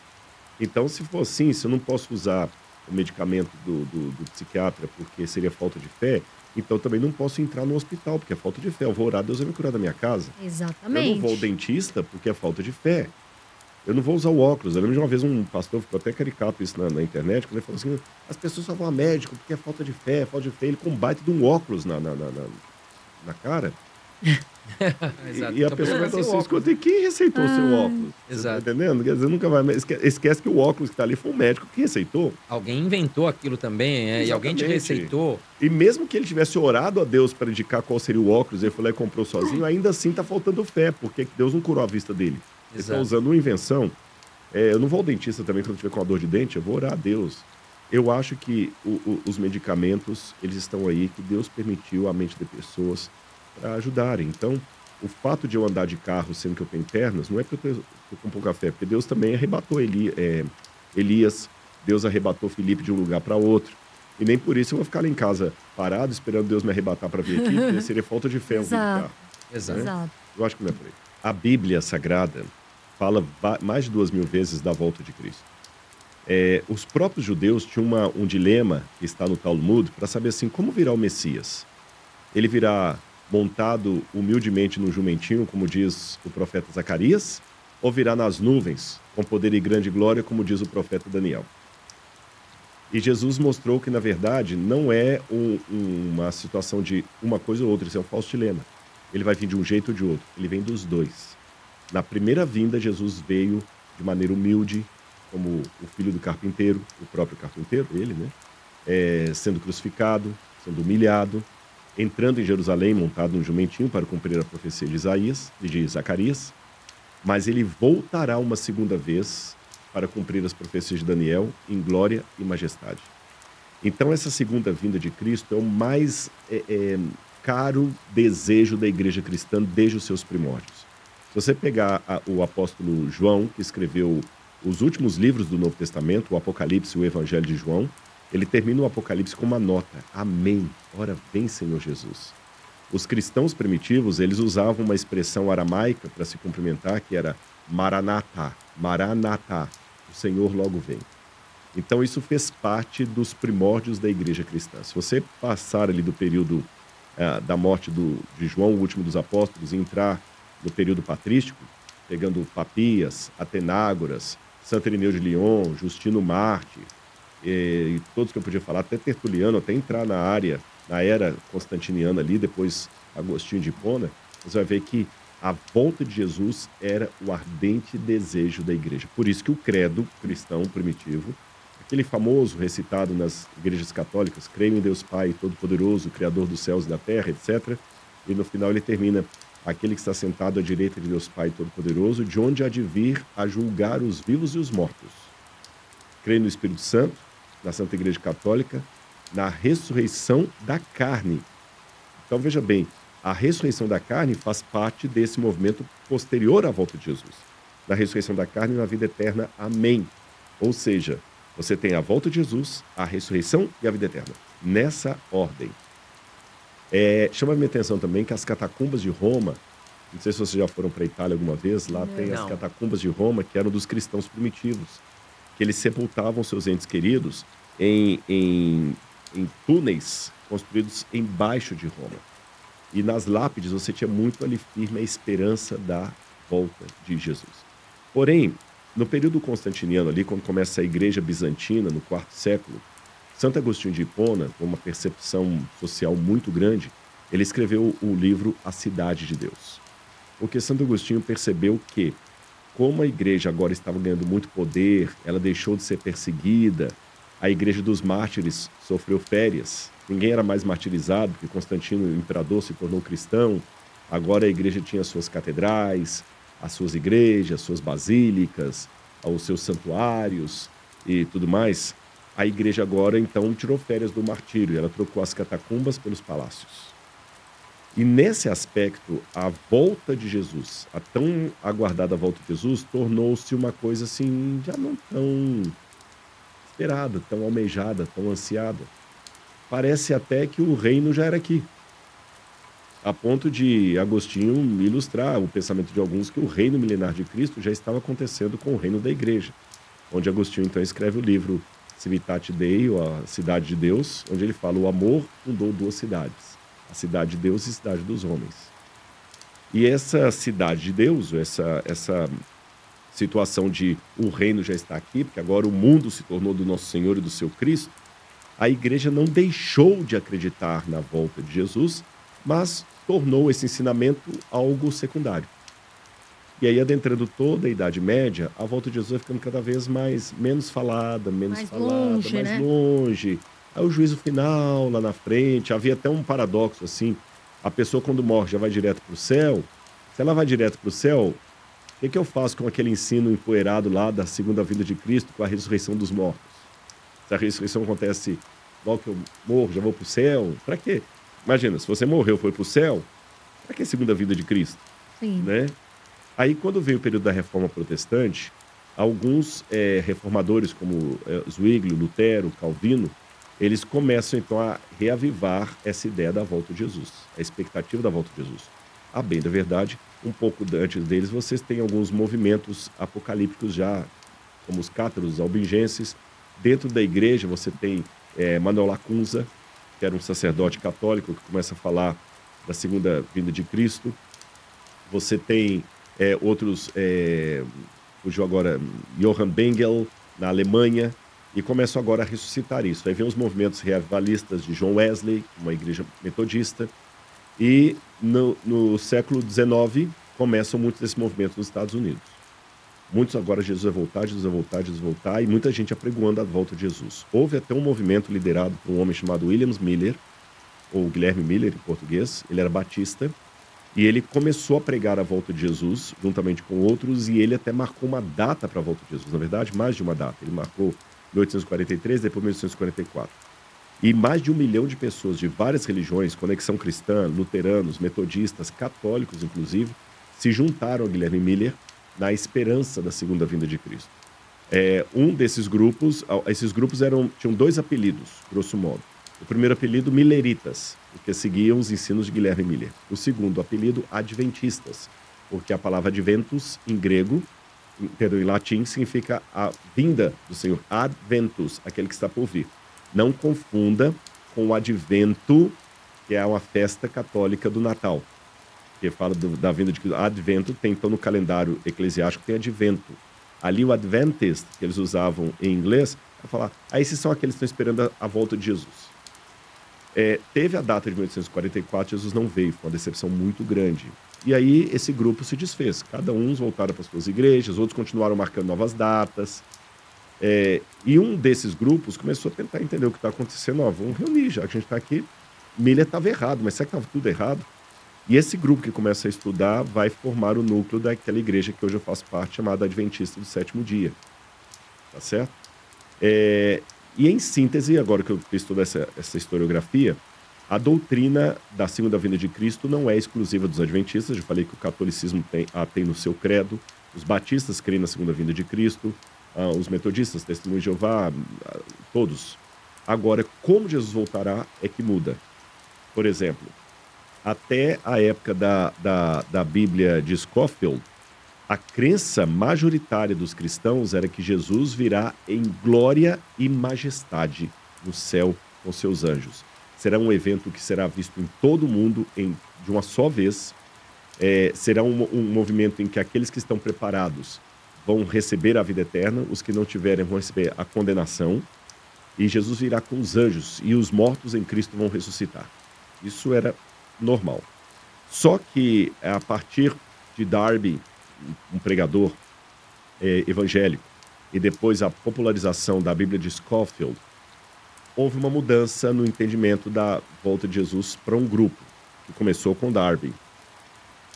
A: Então, se for assim, se eu não posso usar o medicamento do psiquiatra porque seria falta de fé, então também não posso entrar no hospital porque é falta de fé. Eu vou orar, Deus vai me curar da minha casa. Eu não vou ao
B: Exatamente.
A: dentista porque é falta de fé. Eu não vou usar o óculos. Eu lembro de uma vez um pastor, ficou até caricato isso na internet, quando ele falou assim, as pessoas só vão a médico porque é falta de fé, é falta de fé. Ele com um baita de um óculos na cara.
C: Exato.
A: E a
C: Só
A: pessoa vai
C: precisa
A: falar
C: ser o
A: assim,
C: óculos,
A: escuta, e quem receitou o seu
B: Ai.
A: óculos? Você tá
C: Exato.
A: entendendo? Quer dizer, nunca vai mais. Esquece que o óculos que tá ali foi um médico que receitou.
C: Alguém inventou aquilo também, e alguém te
A: Exatamente.
C: receitou.
A: E mesmo que ele tivesse orado a Deus para indicar qual seria o óculos, ele foi lá e comprou sozinho, ainda assim tá faltando fé, porque Deus não curou a vista dele. Ele tá
C: Exato.
A: usando uma invenção. Eu não vou ao dentista também quando eu tiver com uma dor de dente, eu vou orar a Deus. Eu acho que os medicamentos, eles estão aí, que Deus permitiu à mente de pessoas para ajudarem. Então, o fato de eu andar de carro sendo que eu tenho pernas, não é porque eu tô com pouca fé, porque Deus também arrebatou Elias, Deus arrebatou Filipe de um lugar para outro. E nem por isso eu vou ficar lá em casa parado, esperando Deus me arrebatar para vir aqui, porque seria falta de fé eu vir de
B: Exato.
A: carro.
C: Exato.
B: Exato.
A: Eu acho que não é por aí. A Bíblia Sagrada fala mais de 2000 vezes da volta de Cristo. Os próprios judeus tinham um dilema, que está no Talmud, para saber assim, como virá o Messias? Ele virá montado humildemente num jumentinho, como diz o profeta Zacarias, ou virá nas nuvens, com poder e grande glória, como diz o profeta Daniel? E Jesus mostrou que, na verdade, não é uma situação de uma coisa ou outra, isso é um falso dilema. Ele vai vir de um jeito ou de outro, ele vem dos dois. Na primeira vinda, Jesus veio de maneira humilde, como o filho do carpinteiro, o próprio carpinteiro, ele, né? Sendo crucificado, sendo humilhado, entrando em Jerusalém montado num jumentinho para cumprir a profecia de Isaías e de Zacarias, mas ele voltará uma segunda vez para cumprir as profecias de Daniel em glória e majestade. Então, essa segunda vinda de Cristo é o mais caro desejo da igreja cristã desde os seus primórdios. Se você pegar o apóstolo João, que escreveu os últimos livros do Novo Testamento, o Apocalipse e o Evangelho de João, ele termina o Apocalipse com uma nota: Amém, ora vem, Senhor Jesus. Os cristãos primitivos, eles usavam uma expressão aramaica para se cumprimentar, que era Maranatá, Maranatá, o Senhor logo vem. Então isso fez parte dos primórdios da igreja cristã. Se você passar ali do período da morte de João, o último dos apóstolos, e entrar no período patrístico, pegando Papias, Atenágoras, Santo Irineu de Lyon, Justino Mártir, e todos que eu podia falar, até Tertuliano, até entrar na era constantiniana ali, depois Agostinho de Hipona, você vai ver que a volta de Jesus era o ardente desejo da igreja. Por isso que o credo cristão primitivo, aquele famoso recitado nas igrejas católicas, creio em Deus Pai Todo-Poderoso, Criador dos céus e da terra, etc. E no final ele termina: aquele que está sentado à direita de Deus Pai Todo-Poderoso, de onde há de vir a julgar os vivos e os mortos. Creio no Espírito Santo, na Santa Igreja Católica, na ressurreição da carne. Então veja bem, a ressurreição da carne faz parte desse movimento posterior à volta de Jesus. Na ressurreição da carne e na vida eterna. Amém. Ou seja, você tem a volta de Jesus, a ressurreição e a vida eterna. Nessa ordem. Chama a minha atenção também que as catacumbas de Roma, não sei se vocês já foram para a Itália alguma vez, lá tem as
C: Não.
A: catacumbas de Roma, que eram dos cristãos primitivos, que eles sepultavam seus entes queridos em túneis construídos embaixo de Roma. E nas lápides você tinha muito ali firme a esperança da volta de Jesus. Porém, no período constantiniano ali, quando começa a igreja bizantina, no IV século, Santo Agostinho de Hipona, com uma percepção social muito grande, ele escreveu o livro A Cidade de Deus. Porque Santo Agostinho percebeu que, como a igreja agora estava ganhando muito poder, ela deixou de ser perseguida, a igreja dos mártires sofreu férias, ninguém era mais martirizado, porque Constantino, o imperador, se tornou cristão, agora a igreja tinha suas catedrais, as suas igrejas, suas basílicas, os seus santuários e tudo mais. A igreja agora, então, tirou férias do martírio, ela trocou as catacumbas pelos palácios. E nesse aspecto, a volta de Jesus, a tão aguardada volta de Jesus, tornou-se uma coisa assim, já não tão esperada, tão almejada, tão ansiada. Parece até que o reino já era aqui. A ponto de Agostinho ilustrar o pensamento de alguns que o reino milenar de Cristo já estava acontecendo com o reino da igreja. Onde Agostinho, então, escreve o livro Civitate Dei, ou a Cidade de Deus, onde ele fala: o amor fundou duas cidades, a cidade de Deus e a cidade dos homens. E essa cidade de Deus, essa situação de o reino já está aqui, porque agora o mundo se tornou do nosso Senhor e do seu Cristo, a igreja não deixou de acreditar na volta de Jesus, mas tornou esse ensinamento algo secundário. E aí, adentrando toda a Idade Média, a volta de Jesus vai ficando cada vez menos falada,
B: Mais longe,
A: mais
B: né?
A: longe. Aí o juízo final, lá na frente, havia até um paradoxo, assim, a pessoa quando morre já vai direto para o céu. Se ela vai direto para o céu, o que eu faço com aquele ensino empoeirado lá da segunda vinda de Cristo, com a ressurreição dos mortos? Se a ressurreição acontece logo que eu morro, já vou para o céu, para quê? Imagina, se você morreu, foi para o céu, para que a segunda vinda de Cristo?
B: Sim.
A: Né? Aí, quando veio o período da Reforma Protestante, alguns reformadores, como Zwingli, Lutero, Calvino, eles começam, então, a reavivar essa ideia da volta de Jesus, a expectativa da volta de Jesus. A bem da verdade, um pouco antes deles, vocês têm alguns movimentos apocalípticos já, como os cátaros albigenses. Dentro da igreja, você tem Manuel Lacunza, que era um sacerdote católico, que começa a falar da segunda vinda de Cristo. Você tem outros, fugiu agora, Johann Bengel, na Alemanha, e começam agora a ressuscitar isso. Aí vem os movimentos revivalistas de John Wesley, uma igreja metodista, e no século XIX começam muitos desses movimentos nos Estados Unidos. Muitos agora, Jesus vai voltar, Jesus vai voltar, Jesus vai voltar, e muita gente apregoando a volta de Jesus. Houve até um movimento liderado por um homem chamado William Miller, ou Guilherme Miller em português, ele era batista, e ele começou a pregar a volta de Jesus, juntamente com outros, e ele até marcou uma data para a volta de Jesus. Na verdade, mais de uma data. Ele marcou 1843, depois 1844. E mais de 1 milhão de pessoas de várias religiões, Conexão Cristã, luteranos, metodistas, católicos inclusive, se juntaram a Guilherme Miller na esperança da segunda vinda de Cristo. Um desses grupos, esses grupos tinham 2 apelidos, grosso modo. O primeiro apelido, Milleritas, porque seguiam os ensinos de Guilherme Miller. O segundo apelido, Adventistas, porque a palavra adventus, em grego, em latim, significa a vinda do Senhor. Adventus, aquele que está por vir. Não confunda com o advento, que é uma festa católica do Natal, que fala da vinda de Cristo. Advento tem, então, no calendário eclesiástico, tem advento. Ali o Adventist, que eles usavam em inglês, é falar, esses são aqueles que estão esperando a volta de Jesus. Teve a data de 1844, Jesus não veio, foi uma decepção muito grande. E aí esse grupo se desfez, cada um voltaram para suas igrejas, outros continuaram marcando novas datas. E um desses grupos começou a tentar entender o que está acontecendo. Vamos reunir, já que a gente está aqui. Miller estava errado, mas será que estava tudo errado? E esse grupo que começa a estudar vai formar o núcleo daquela igreja que hoje eu faço parte, chamada Adventista do Sétimo Dia. Tá certo? E em síntese, agora que eu fiz toda essa historiografia, a doutrina da segunda vinda de Cristo não é exclusiva dos adventistas. Já falei que o catolicismo tem no seu credo, os batistas creem na segunda vinda de Cristo, os metodistas, Testemunho de Jeová, todos. Agora, como Jesus voltará é que muda. Por exemplo, até a época da Bíblia de Scofield, a crença majoritária dos cristãos era que Jesus virá em glória e majestade no céu com seus anjos. Será um evento que será visto em todo o mundo de uma só vez. Será um movimento em que aqueles que estão preparados vão receber a vida eterna, os que não tiverem vão receber a condenação, e Jesus virá com os anjos, e os mortos em Cristo vão ressuscitar. Isso era normal. Só que a partir de Darby, um pregador evangélico, e depois a popularização da Bíblia de Scofield, houve uma mudança no entendimento da volta de Jesus para um grupo, que começou com Darby.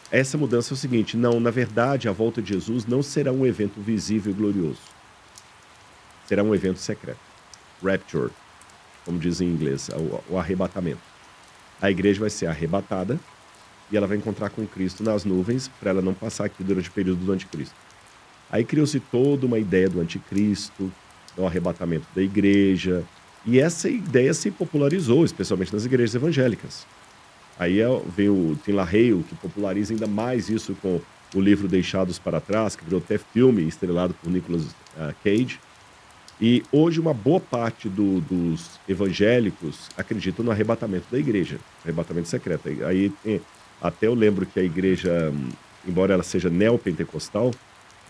A: Essa mudança é o seguinte: não, na verdade, a volta de Jesus não será um evento visível e glorioso. Será um evento secreto. Rapture, como diz em inglês, o arrebatamento. A igreja vai ser arrebatada e ela vai encontrar com Cristo nas nuvens para ela não passar aqui durante o período do anticristo. Aí criou-se toda uma ideia do anticristo, do arrebatamento da igreja, e essa ideia se popularizou, especialmente nas igrejas evangélicas. Aí vem o Tim LaHaye, que populariza ainda mais isso com o livro Deixados para Trás, que virou até filme, estrelado por Nicolas Cage. E hoje uma boa parte dos evangélicos acreditam no arrebatamento da igreja, arrebatamento secreto. Aí até eu lembro que a igreja, embora ela seja neopentecostal,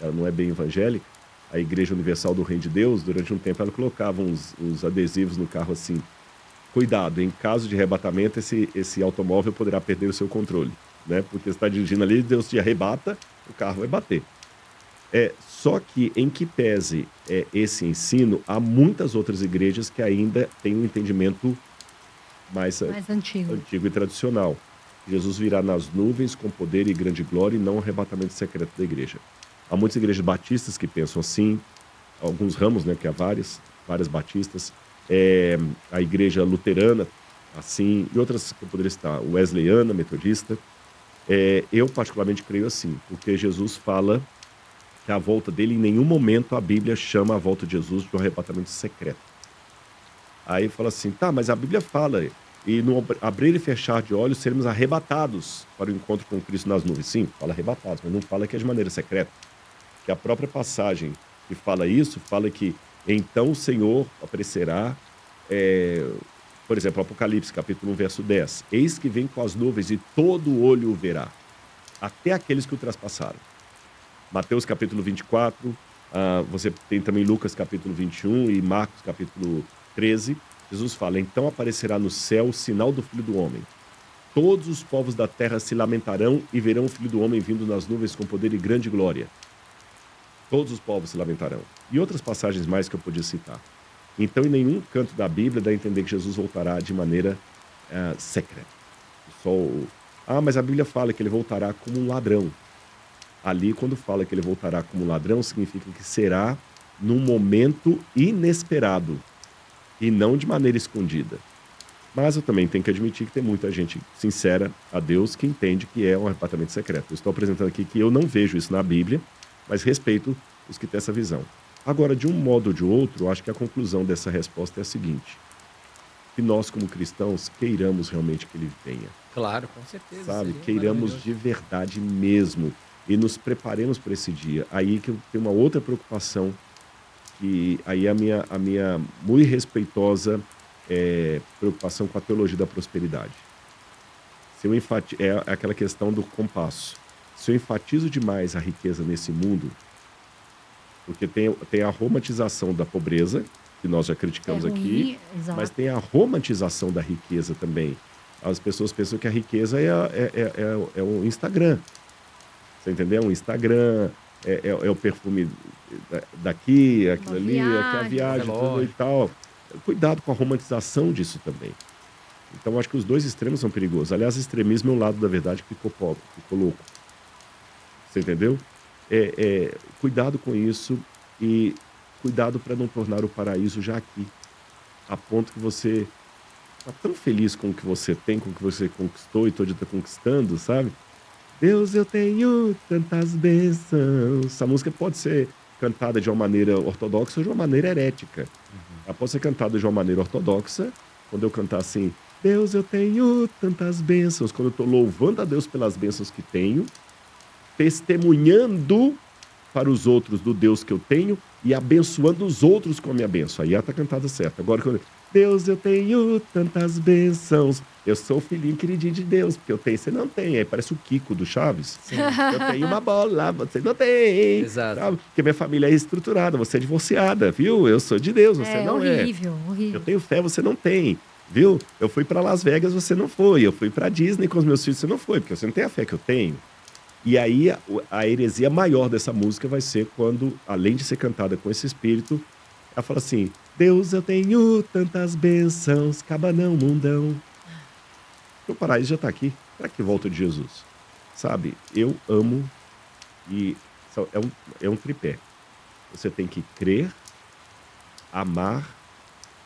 A: ela não é bem evangélica, a Igreja Universal do Reino de Deus, durante um tempo ela colocava uns adesivos no carro assim: cuidado, em caso de arrebatamento, esse automóvel poderá perder o seu controle, né? Porque você está dirigindo ali, Deus te arrebata, o carro vai bater. Só que, em que pese esse ensino, há muitas outras igrejas que ainda têm um entendimento mais
B: antigo
A: e tradicional. Jesus virá nas nuvens com poder e grande glória, e não o arrebatamento secreto da igreja. Há muitas igrejas batistas que pensam assim, alguns ramos, né, que há várias batistas, a igreja luterana, assim, e outras que eu poderia citar, wesleyana, metodista. Eu particularmente creio assim, porque Jesus fala que a volta dele, em nenhum momento a Bíblia chama a volta de Jesus de um arrebatamento secreto. Aí fala assim, tá, mas a Bíblia fala, e no abrir e fechar de olhos seremos arrebatados para o encontro com Cristo nas nuvens. Sim, fala arrebatados, mas não fala que é de maneira secreta. Que a própria passagem que fala isso, fala que então o Senhor aparecerá, por exemplo, Apocalipse, capítulo 1, verso 10. Eis que vem com as nuvens e todo olho o verá, até aqueles que o traspassaram. Mateus, capítulo 24, você tem também Lucas, capítulo 21 e Marcos, capítulo 13. Jesus fala, então aparecerá no céu o sinal do Filho do Homem. Todos os povos da terra se lamentarão e verão o Filho do Homem vindo nas nuvens com poder e grande glória. Todos os povos se lamentarão. E outras passagens mais que eu podia citar. Então, em nenhum canto da Bíblia dá a entender que Jesus voltará de maneira secreta. Só mas a Bíblia fala que ele voltará como um ladrão. Ali, quando fala que ele voltará como um ladrão, significa que será num momento inesperado e não de maneira escondida. Mas eu também tenho que admitir que tem muita gente sincera a Deus que entende que é um arrebatamento secreto. Eu estou apresentando aqui que eu não vejo isso na Bíblia, mas respeito os que têm essa visão. Agora, de um modo ou de outro, eu acho que a conclusão dessa resposta é a seguinte: que nós, como cristãos, queiramos realmente que ele venha.
C: Claro, com certeza.
A: Sabe?
C: Seria
A: Queiramos
C: maravilhoso.
A: de verdade mesmo e nos preparemos para esse dia. Aí que eu tenho uma outra preocupação, que aí a minha muito respeitosa preocupação com a teologia da prosperidade. Se eu é aquela questão do compasso. Se eu enfatizo demais a riqueza nesse mundo, porque tem a romantização da pobreza, que nós já criticamos aqui, mas
B: exato.
A: tem a romantização da riqueza também. As pessoas pensam que a riqueza é o Instagram. Você entendeu? O Instagram, é o perfume daqui, aquilo
B: Uma
A: ali, aqui a viagem, tudo e
C: relógio.
A: tal. Cuidado com a romantização disso também. Então, eu acho que os dois extremos são perigosos. Aliás, extremismo é um lado da verdade que ficou pobre, ficou louco. Você entendeu? Cuidado com isso e cuidado para não tornar o paraíso já aqui. A ponto que você tá tão feliz com o que você tem, com o que você conquistou e todo dia tá conquistando, sabe? Deus, eu tenho tantas bênçãos. Essa música pode ser cantada de uma maneira ortodoxa ou de uma maneira herética. Ela pode ser cantada de uma maneira ortodoxa, quando eu cantar assim: Deus, eu tenho tantas bênçãos, quando eu estou louvando a Deus pelas bênçãos que tenho, testemunhando para os outros do Deus que eu tenho e abençoando os outros com a minha bênção. Aí ela está cantada certa. Agora, quando Deus, eu tenho tantas bênçãos, eu sou o filhinho queridinho de Deus, porque eu tenho, você não tem. Aí parece o Kiko do Chaves.
C: Sim.
A: Eu tenho uma bola, você não tem.
C: Exato.
A: Sabe? Porque minha família é estruturada, você é divorciada, viu? Eu sou de Deus, você não é.
B: Horrível, horrível.
A: Eu tenho fé, você não tem. Viu? Eu fui para Las Vegas, você não foi. Eu fui para Disney com os meus filhos, você não foi, porque você não tem a fé que eu tenho. E aí a heresia maior dessa música vai ser quando, além de ser cantada com esse espírito, ela fala assim: Deus, eu tenho tantas bênçãos, acaba não, mundão. O paraíso já está aqui. Para que volta de Jesus? Sabe, eu amo e é um tripé. Você tem que crer, amar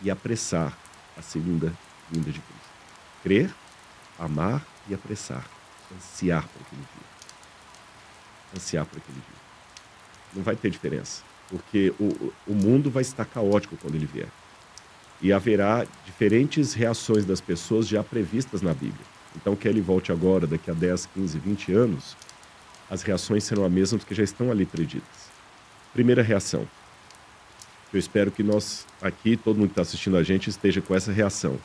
A: e apressar a segunda vinda de Cristo. Crer, amar e apressar. Ansiar por aquele dia. Ansiar por aquele dia. Não vai ter diferença, porque o mundo vai estar caótico quando ele vier. E haverá diferentes reações das pessoas já previstas na Bíblia. Então, que ele volte agora, daqui a 10, 15, 20 anos, as reações serão as mesmas que já estão ali preditas. Primeira reação. Eu espero que nós aqui, todo mundo que está assistindo a gente, esteja com essa reação.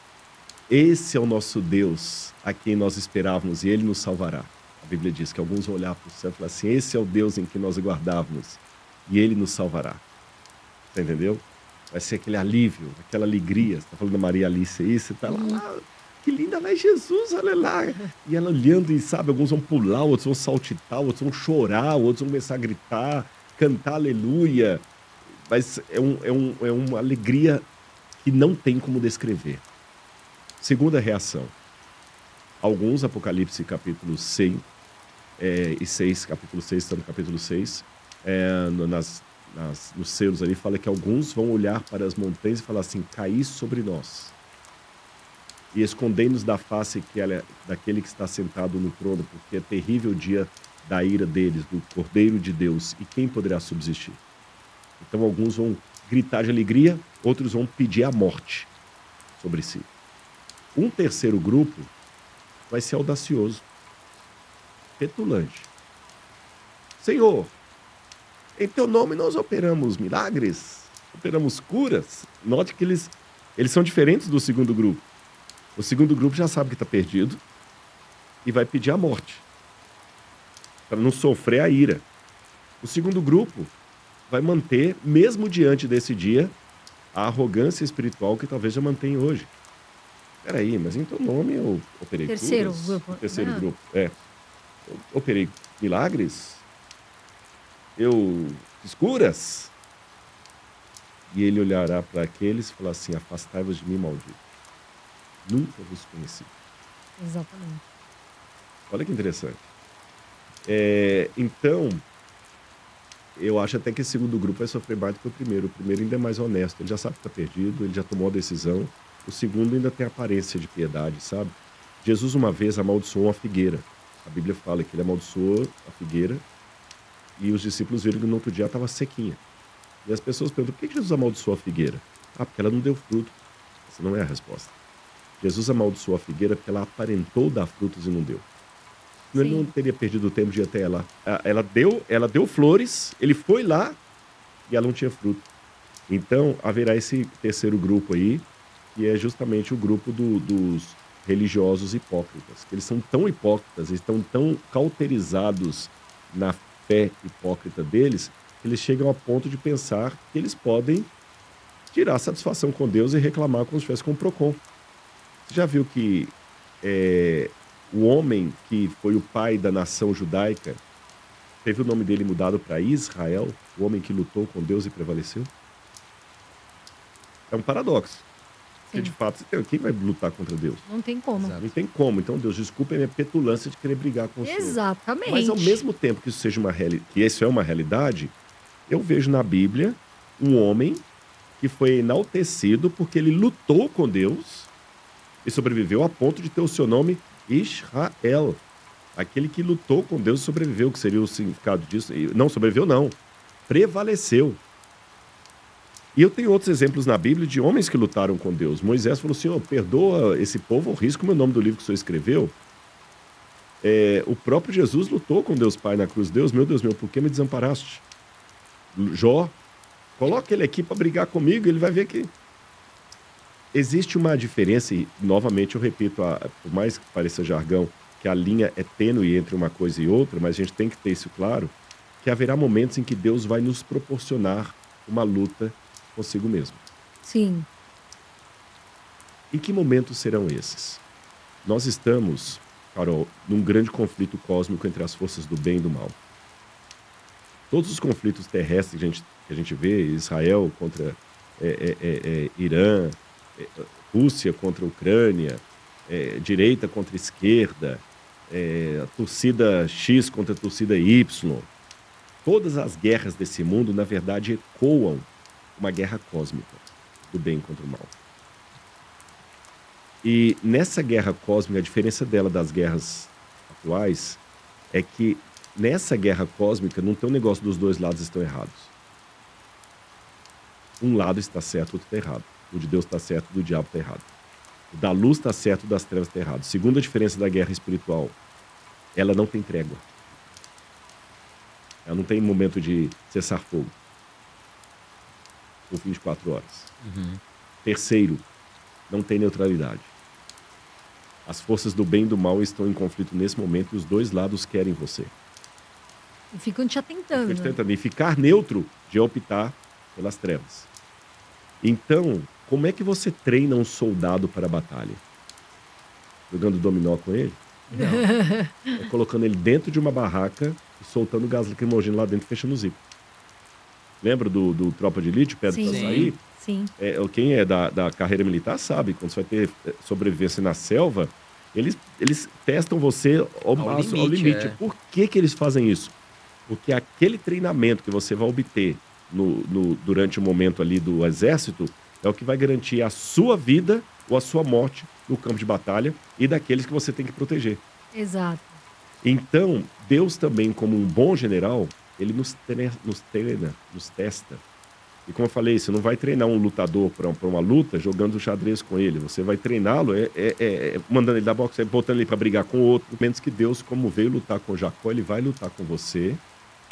A: Esse é o nosso Deus, a quem nós esperávamos, e Ele nos salvará. A Bíblia diz que alguns vão olhar para o céu e falar assim: esse é o Deus em que nós aguardávamos, e Ele nos salvará. Você entendeu? Vai ser aquele alívio, aquela alegria. Você está falando da Maria Alice aí, você está lá, que linda, lá é Jesus, olha lá. E ela olhando e, sabe, alguns vão pular, outros vão saltitar, outros vão chorar, outros vão começar a gritar, cantar aleluia. Mas é uma alegria que não tem como descrever. Segunda reação. Alguns, Apocalipse capítulo 6 e 6, capítulo 6, está no capítulo 6, nos selos ali, fala que alguns vão olhar para as montanhas e falar assim: caí sobre nós. E escondei-nos da face daquele que está sentado no trono, porque é terrível o dia da ira deles, do Cordeiro de Deus, e quem poderá subsistir? Então alguns vão gritar de alegria, outros vão pedir a morte sobre si. Um terceiro grupo vai ser audacioso, petulante. Senhor, em teu nome nós operamos milagres, operamos curas. Note que eles são diferentes do segundo grupo. O segundo grupo já sabe que está perdido e vai pedir a morte, para não sofrer a ira. O segundo grupo vai manter, mesmo diante desse dia, a arrogância espiritual que talvez já mantém hoje. Peraí, mas em teu nome eu operei
B: Terceiro
A: curas?
B: grupo.
A: O terceiro grupo, Eu operei milagres? Eu escuras. E ele olhará para aqueles e falar assim: afastai-vos de mim, maldito. Nunca vos conheci.
B: Exatamente.
A: Olha que interessante. Então, eu acho até que esse segundo grupo vai sofrer mais do que o primeiro. O primeiro ainda é mais honesto. Ele já sabe que está perdido, ele já tomou a decisão. O segundo ainda tem aparência de piedade, sabe? Jesus uma vez amaldiçoou uma figueira. A Bíblia fala que ele amaldiçoou a figueira e os discípulos viram que no outro dia estava sequinha. E as pessoas perguntam: por que Jesus amaldiçoou a figueira? Ah, porque ela não deu fruto. Essa não é a resposta. Jesus amaldiçoou a figueira porque ela aparentou dar frutos e não deu. Senão ele não
B: Sim.
A: teria perdido o tempo de ir até ela. Ela deu flores, ele foi lá e ela não tinha fruto. Então, haverá esse terceiro grupo aí, que é justamente o grupo dos religiosos hipócritas. Que eles são tão hipócritas, eles estão tão cauterizados na fé hipócrita deles, que eles chegam a ponto de pensar que eles podem tirar satisfação com Deus e reclamar como se estivesse com o Procon. Você já viu que o homem que foi o pai da nação judaica teve o nome dele mudado para Israel, o homem que lutou com Deus e prevaleceu? É um paradoxo. Porque, de
B: Sim.
A: fato, quem vai lutar contra Deus?
B: Não tem como.
C: Exato.
A: Não tem como. Então, Deus, desculpa a minha petulância de querer brigar com o Senhor. Mas, ao
B: Exatamente.
A: mesmo tempo que isso é uma realidade, eu vejo na Bíblia um homem que foi enaltecido porque ele lutou com Deus e sobreviveu a ponto de ter o seu nome Israel. Aquele que lutou com Deus e sobreviveu, que seria o significado disso. Não sobreviveu, não. Prevaleceu. E eu tenho outros exemplos na Bíblia de homens que lutaram com Deus. Moisés falou: Senhor, perdoa esse povo, eu risco o meu nome do livro que o Senhor escreveu. O próprio Jesus lutou com Deus Pai na cruz. Deus, meu, por que me desamparaste? Jó, coloca ele aqui para brigar comigo, ele vai ver que existe uma diferença, e novamente eu repito, por mais que pareça jargão, que a linha é tênue entre uma coisa e outra, mas a gente tem que ter isso claro, que haverá momentos em que Deus vai nos proporcionar uma luta consigo mesmo.
B: Sim.
A: Em que momentos serão esses? Nós estamos, Carol, num grande conflito cósmico entre as forças do bem e do mal. Todos os conflitos terrestres que a gente vê, Israel contra Irã, Rússia contra Ucrânia, direita contra esquerda, a torcida X contra a torcida Y. Todas as guerras desse mundo, na verdade, ecoam uma guerra cósmica do bem contra o mal. E nessa guerra cósmica, a diferença dela das guerras atuais é que nessa guerra cósmica não tem um negócio dos dois lados estão errados. Um lado está certo, o outro está errado. O de Deus está certo, o do diabo está errado. O da luz está certo, o das trevas está errado. Segunda diferença da guerra espiritual, ela não tem trégua. Ela não tem momento de cessar fogo. Por 24 horas. Terceiro, não tem neutralidade. As forças do bem e do mal estão em conflito nesse momento e os dois lados querem você.
B: E ficam te atentando.
A: Ficam te tentando. E ficar neutro de optar pelas trevas. Então, como é que você treina um soldado para a batalha? Jogando dominó com ele?
C: Não.
A: Colocando ele dentro de uma barraca e soltando gás lacrimogêneo lá dentro e fechando o zíper. Lembra do Tropa de Elite, Pedra para
B: Sim.
A: sair?
B: Sim.
A: Quem é da carreira militar sabe, quando você vai ter sobrevivência na selva, eles testam você ao máximo, ao limite. Por que eles fazem isso? Porque aquele treinamento que você vai obter durante o momento ali do exército é o que vai garantir a sua vida ou a sua morte no campo de batalha e daqueles que você tem que proteger.
B: Exato.
A: Então, Deus também, como um bom general, ele nos treina, nos testa. E como eu falei, você não vai treinar um lutador para uma luta jogando xadrez com ele. Você vai treiná-lo mandando ele dar boxe, botando ele para brigar com outro. Menos que Deus, como veio lutar com Jacó, ele vai lutar com você,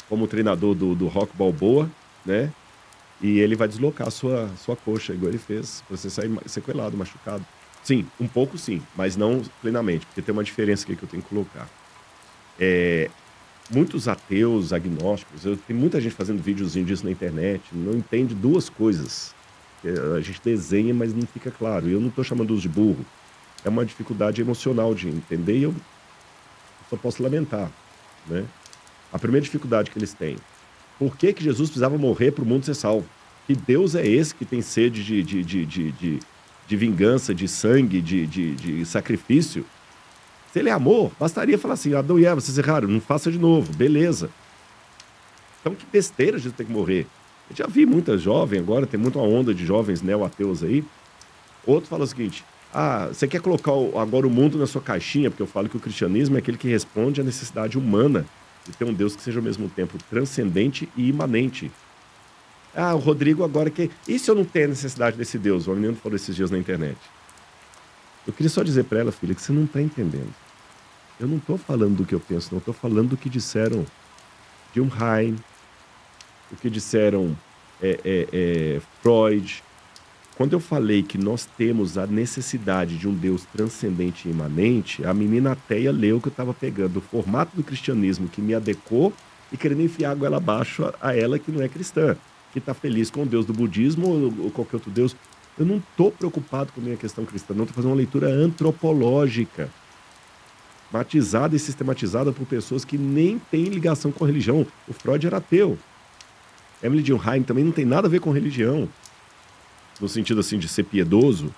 A: como treinador do Rock Balboa, né? E ele vai deslocar a sua coxa, igual ele fez, para você sair sequelado, machucado. Sim, um pouco sim, mas não plenamente, porque tem uma diferença aqui que eu tenho que colocar. Muitos ateus, agnósticos, tem muita gente fazendo videozinho disso na internet, não entende duas coisas. A gente desenha, mas não fica claro. E eu não estou chamando os de burro. É uma dificuldade emocional de entender e eu só posso lamentar, né? A primeira dificuldade que eles têm Por que que Jesus precisava morrer para o mundo ser salvo? Que Deus é esse que tem sede de vingança, de sangue, de sacrifício? Se ele é amor, bastaria falar assim: Adão e Eva, vocês erraram, não faça de novo, beleza. Então que besteira Jesus tem que morrer. Eu já vi muita jovem agora, tem muita onda de jovens neo-ateus aí. Outro fala o seguinte: ah, você quer colocar agora o mundo na sua caixinha? Porque eu falo que o cristianismo é aquele que responde à necessidade humana de ter um Deus que seja ao mesmo tempo transcendente e imanente. Ah, o Rodrigo agora que. E se eu não tenho necessidade desse Deus? O menino falou esses dias na internet. Eu queria só dizer para ela, filha, que você não está entendendo. Eu não estou falando do que eu penso, não. Estou falando do que disseram John Heim, o que disseram Freud. Quando eu falei que nós temos a necessidade de um Deus transcendente e imanente, a menina ateia leu que eu estava pegando o formato do cristianismo que me adequou e querendo enfiar a goela abaixo a ela que não é cristã, que está feliz com o Deus do budismo ou qualquer outro Deus. Eu não estou preocupado com a minha questão cristã, não. Estou fazendo uma leitura antropológica, matizada e sistematizada por pessoas que nem têm ligação com a religião. O Freud era ateu. Emily Durkheim também não tem nada a ver com religião, no sentido assim de ser piedoso.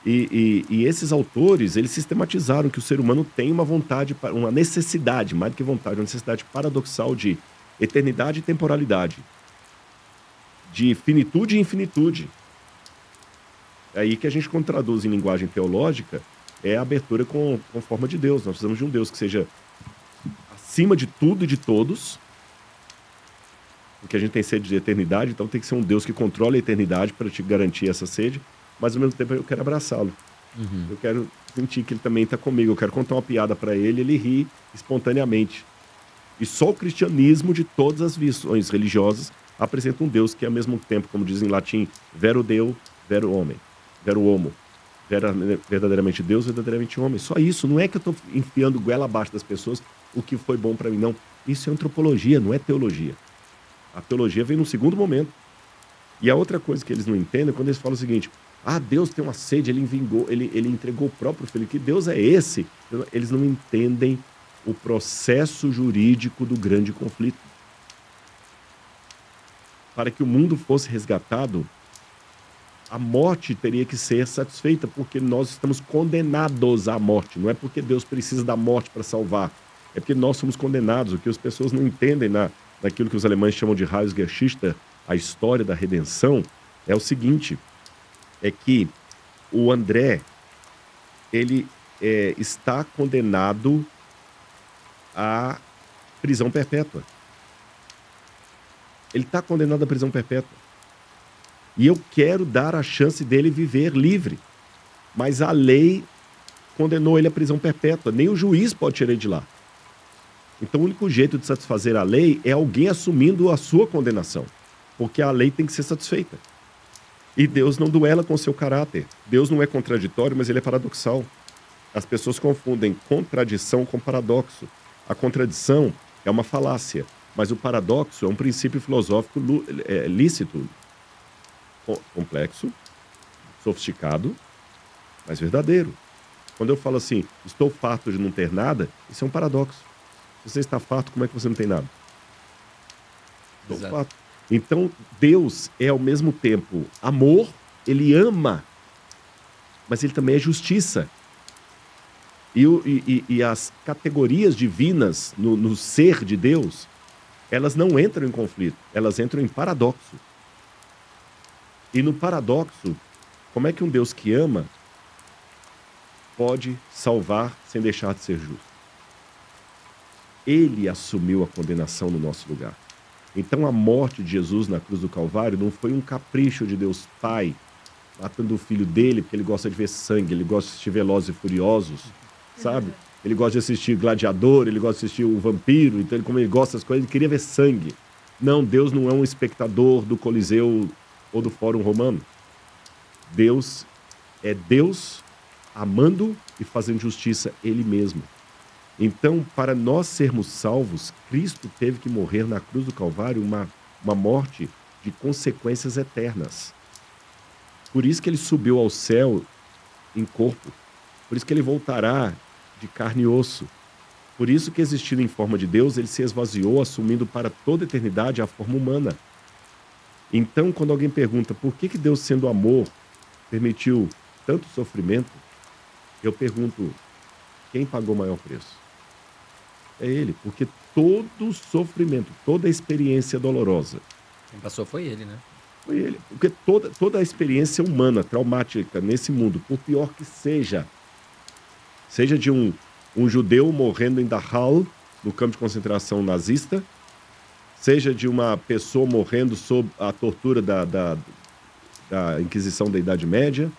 A: E esses autores, eles sistematizaram que o ser humano tem uma vontade, uma necessidade, mais do que vontade, uma necessidade paradoxal de eternidade e temporalidade, de finitude e infinitude. É aí que a gente, quando traduz em linguagem teológica, é a abertura com forma de Deus. Nós precisamos de um Deus que seja acima de tudo e de todos, porque a gente tem sede de eternidade, então tem que ser um Deus que controla a eternidade para te garantir essa sede, mas ao mesmo tempo eu quero abraçá-lo.
C: Uhum.
A: Eu quero sentir que ele também está comigo, eu quero contar uma piada para ele, ele ri espontaneamente. E só o cristianismo de todas as visões religiosas apresenta um Deus que é ao mesmo tempo, como diz em latim, vero Deu, vero homem, vero homo. Verdadeiramente Deus, verdadeiramente homem. Só isso, não é que eu estou enfiando goela abaixo das pessoas o que foi bom para mim, não. Isso é antropologia, não é teologia. A teologia vem num segundo momento. E a outra coisa que eles não entendem é quando eles falam o seguinte: ah, Deus tem uma sede, ele vingou, ele entregou o próprio filho. Que Deus é esse? Eles não entendem o processo jurídico do grande conflito. Para que o mundo fosse resgatado, a morte teria que ser satisfeita, porque nós estamos condenados à morte. Não é porque Deus precisa da morte para salvar, é porque nós somos condenados. O que as pessoas não entendem naquilo que os alemães chamam de Heilsgeschichte, a história da redenção, é o seguinte: é que o André, ele está condenado à prisão perpétua. Ele está condenado à prisão perpétua. E eu quero dar a chance dele viver livre. Mas a lei condenou ele à prisão perpétua. Nem o juiz pode tirar ele de lá. Então o único jeito de satisfazer a lei é alguém assumindo a sua condenação. Porque a lei tem que ser satisfeita. E Deus não duela com o seu caráter. Deus não é contraditório, mas ele é paradoxal. As pessoas confundem contradição com paradoxo. A contradição é uma falácia, mas o paradoxo é um princípio filosófico lícito, complexo, sofisticado, mas verdadeiro. Quando eu falo assim, estou farto de não ter nada, isso é um paradoxo. Se você está farto, como é que você não tem nada? Estou
C: Exato.
A: farto. Então, Deus é ao mesmo tempo amor, ele ama, mas ele também é justiça. E as categorias divinas no ser de Deus, elas não entram em conflito, elas entram em paradoxo. E no paradoxo, como é que um Deus que ama pode salvar sem deixar de ser justo? Ele assumiu a condenação no nosso lugar. Então a morte de Jesus na cruz do Calvário não foi um capricho de Deus Pai, matando o filho dele porque ele gosta de ver sangue, ele gosta de assistir Velozes e Furiosos, sabe? Ele gosta de assistir Gladiador, ele gosta de assistir o Vampiro, então como ele gosta das coisas, ele queria ver sangue. Não, Deus não é um espectador do Coliseu ou do Fórum Romano. Deus é Deus amando e fazendo justiça ele mesmo. Então, para nós sermos salvos, Cristo teve que morrer na cruz do Calvário uma morte de consequências eternas. Por isso que ele subiu ao céu em corpo. Por isso que ele voltará de carne e osso. Por isso que, existindo em forma de Deus, ele se esvaziou, assumindo para toda a eternidade a forma humana. Então, quando alguém pergunta por que Deus, sendo amor, permitiu tanto sofrimento, eu pergunto, quem pagou o maior preço? É ele, porque todo sofrimento, toda experiência dolorosa,
C: Quem passou foi ele, né?
A: foi ele. Porque toda a experiência humana, traumática, nesse mundo, por pior que seja, seja de um judeu morrendo em Dachau, no campo de concentração nazista, seja de uma pessoa morrendo sob a tortura da Inquisição da Idade Média,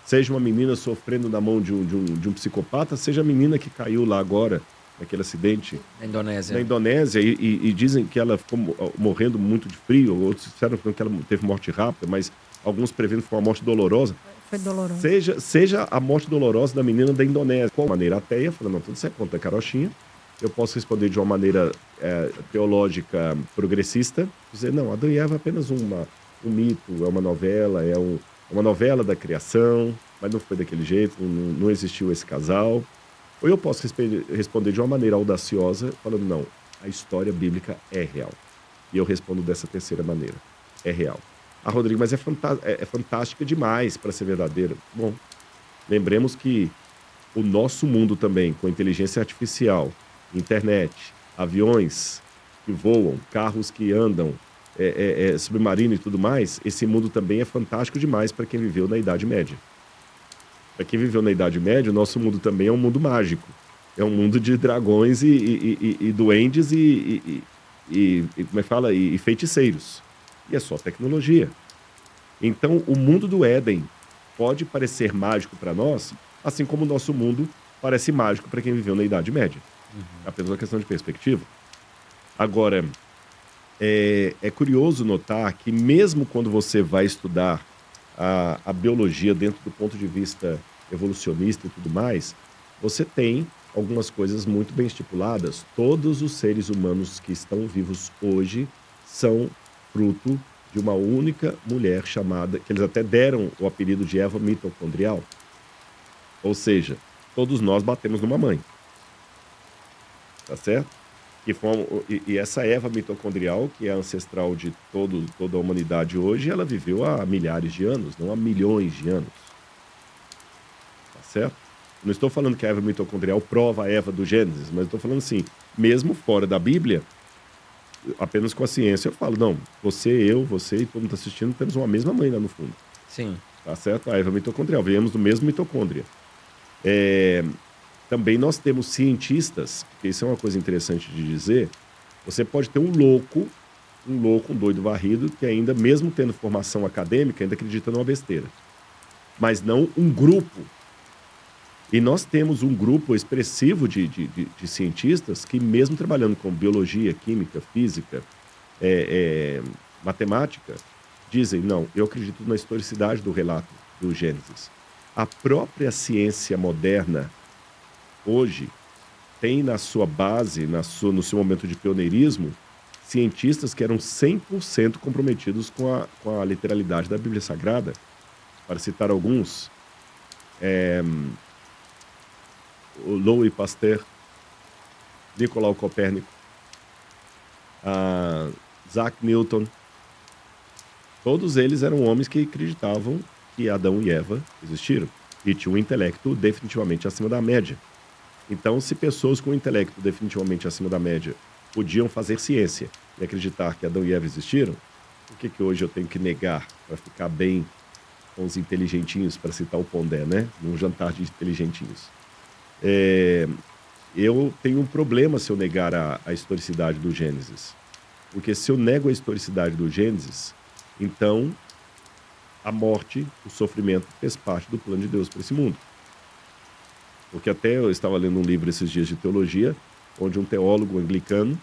A: seja uma menina sofrendo na mão de um psicopata, seja a menina que caiu lá agora, naquele acidente
C: Na Indonésia.
A: na Indonésia, e dizem que ela ficou morrendo muito de frio, outros disseram que ela teve morte rápida, mas alguns prevendo que foi uma morte dolorosa.
B: Foi doloroso.
A: Seja a morte dolorosa da menina da Indonésia, de maneira ateia, falando, não, tudo isso é conta carochinha. Eu posso responder de uma maneira teológica progressista, dizer, não, Adão e Eva é apenas um mito, é uma novela, é uma novela da criação, mas não foi daquele jeito, não existiu esse casal. Ou eu posso responder de uma maneira audaciosa, falando, não, a história bíblica é real. E eu respondo dessa terceira maneira, é real. Ah, Rodrigo, mas é fantástica demais para ser verdadeira. Bom, lembremos que o nosso mundo também, com inteligência artificial, internet, aviões que voam, carros que andam, submarino e tudo mais, esse mundo também é fantástico demais para quem viveu na Idade Média. Para quem viveu na Idade Média, o nosso mundo também é um mundo mágico. É um mundo de dragões e duendes como é que fala? E feiticeiros. E é só tecnologia. Então, o mundo do Éden pode parecer mágico para nós, assim como o nosso mundo parece mágico para quem viveu na Idade Média. Apenas uma questão de perspectiva. Agora, é curioso notar que mesmo quando você vai estudar a biologia dentro do ponto de vista evolucionista e tudo mais, você tem algumas coisas muito bem estipuladas. Todos os seres humanos que estão vivos hoje são fruto de uma única mulher chamada, que eles até deram o apelido de Eva mitocondrial. Ou seja, todos nós batemos numa mãe. Tá certo? E essa Eva mitocondrial, que é ancestral de toda a humanidade hoje, ela viveu há milhares de anos, não há milhões de anos. Tá certo? Não estou falando que a Eva mitocondrial prova a Eva do Gênesis, mas estou falando assim, mesmo fora da Bíblia, apenas com a ciência eu falo, não, você e todo mundo está assistindo, temos uma mesma mãe lá no fundo.
C: Sim.
A: Tá certo? A Eva mitocondrial, viemos do mesmo mitocôndria. Também nós temos cientistas, porque isso é uma coisa interessante de dizer, você pode ter um louco, um doido varrido, que ainda, mesmo tendo formação acadêmica, ainda acredita numa besteira. Mas não um grupo. E nós temos um grupo expressivo de cientistas que, mesmo trabalhando com biologia, química, física, matemática, dizem, não, eu acredito na historicidade do relato do Gênesis. A própria ciência moderna, hoje, tem na sua base, no seu momento de pioneirismo, cientistas que eram 100% comprometidos com a literalidade da Bíblia Sagrada. Para citar alguns, o Louis Pasteur, Nicolau Copérnico, Isaac Newton. Todos eles eram homens que acreditavam que Adão e Eva existiram e tinham um intelecto definitivamente acima da média. Então, se pessoas com um intelecto definitivamente acima da média podiam fazer ciência e acreditar que Adão e Eva existiram, por que hoje eu tenho que negar para ficar bem com os inteligentinhos, para citar o Pondé, né? Num jantar de inteligentinhos. Eu tenho um problema se eu negar a historicidade do Gênesis. Porque se eu nego a historicidade do Gênesis, então a morte, o sofrimento fez parte do plano de Deus para esse mundo. Porque até eu estava lendo um livro esses dias de teologia, onde um teólogo anglicano,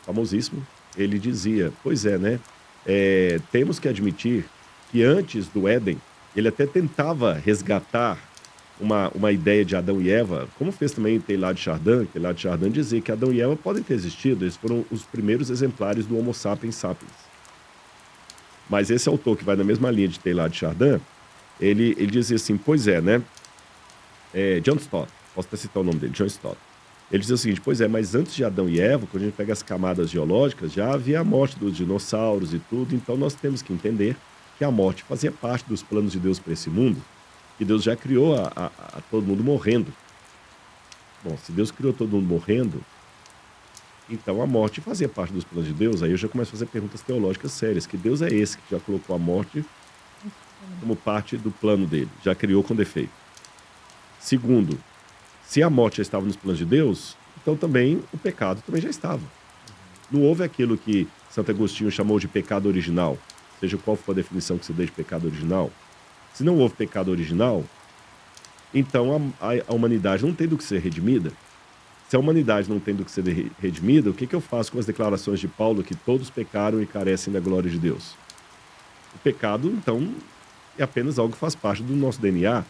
A: famosíssimo, ele dizia, pois é, né? Temos que admitir que antes do Éden, ele até tentava resgatar uma ideia de Adão e Eva, como fez também Teilhard de Chardin. Teilhard de Chardin dizia que Adão e Eva podem ter existido, eles foram os primeiros exemplares do Homo sapiens sapiens. Mas esse autor, que vai na mesma linha de Teilhard de Chardin, ele dizia assim, pois é, né? John Stott, posso até citar o nome dele, John Stott. Ele diz o seguinte: pois é, mas antes de Adão e Eva, quando a gente pega as camadas geológicas, já havia a morte dos dinossauros e tudo, então nós temos que entender que a morte fazia parte dos planos de Deus para esse mundo, que Deus já criou a todo mundo morrendo. Bom, se Deus criou todo mundo morrendo, então a morte fazia parte dos planos de Deus. Aí eu já começo a fazer perguntas teológicas sérias. Que Deus é esse que já colocou a morte como parte do plano dele? Já criou com defeito. Segundo, se a morte já estava nos planos de Deus, então também o pecado também já estava. Não houve aquilo que Santo Agostinho chamou de pecado original, seja qual for a definição que se dê de pecado original. Se não houve pecado original, então a humanidade não tem do que ser redimida. Se a humanidade não tem do que ser redimida, o que eu faço com as declarações de Paulo que todos pecaram e carecem da glória de Deus? O pecado, então, é apenas algo que faz parte do nosso DNA,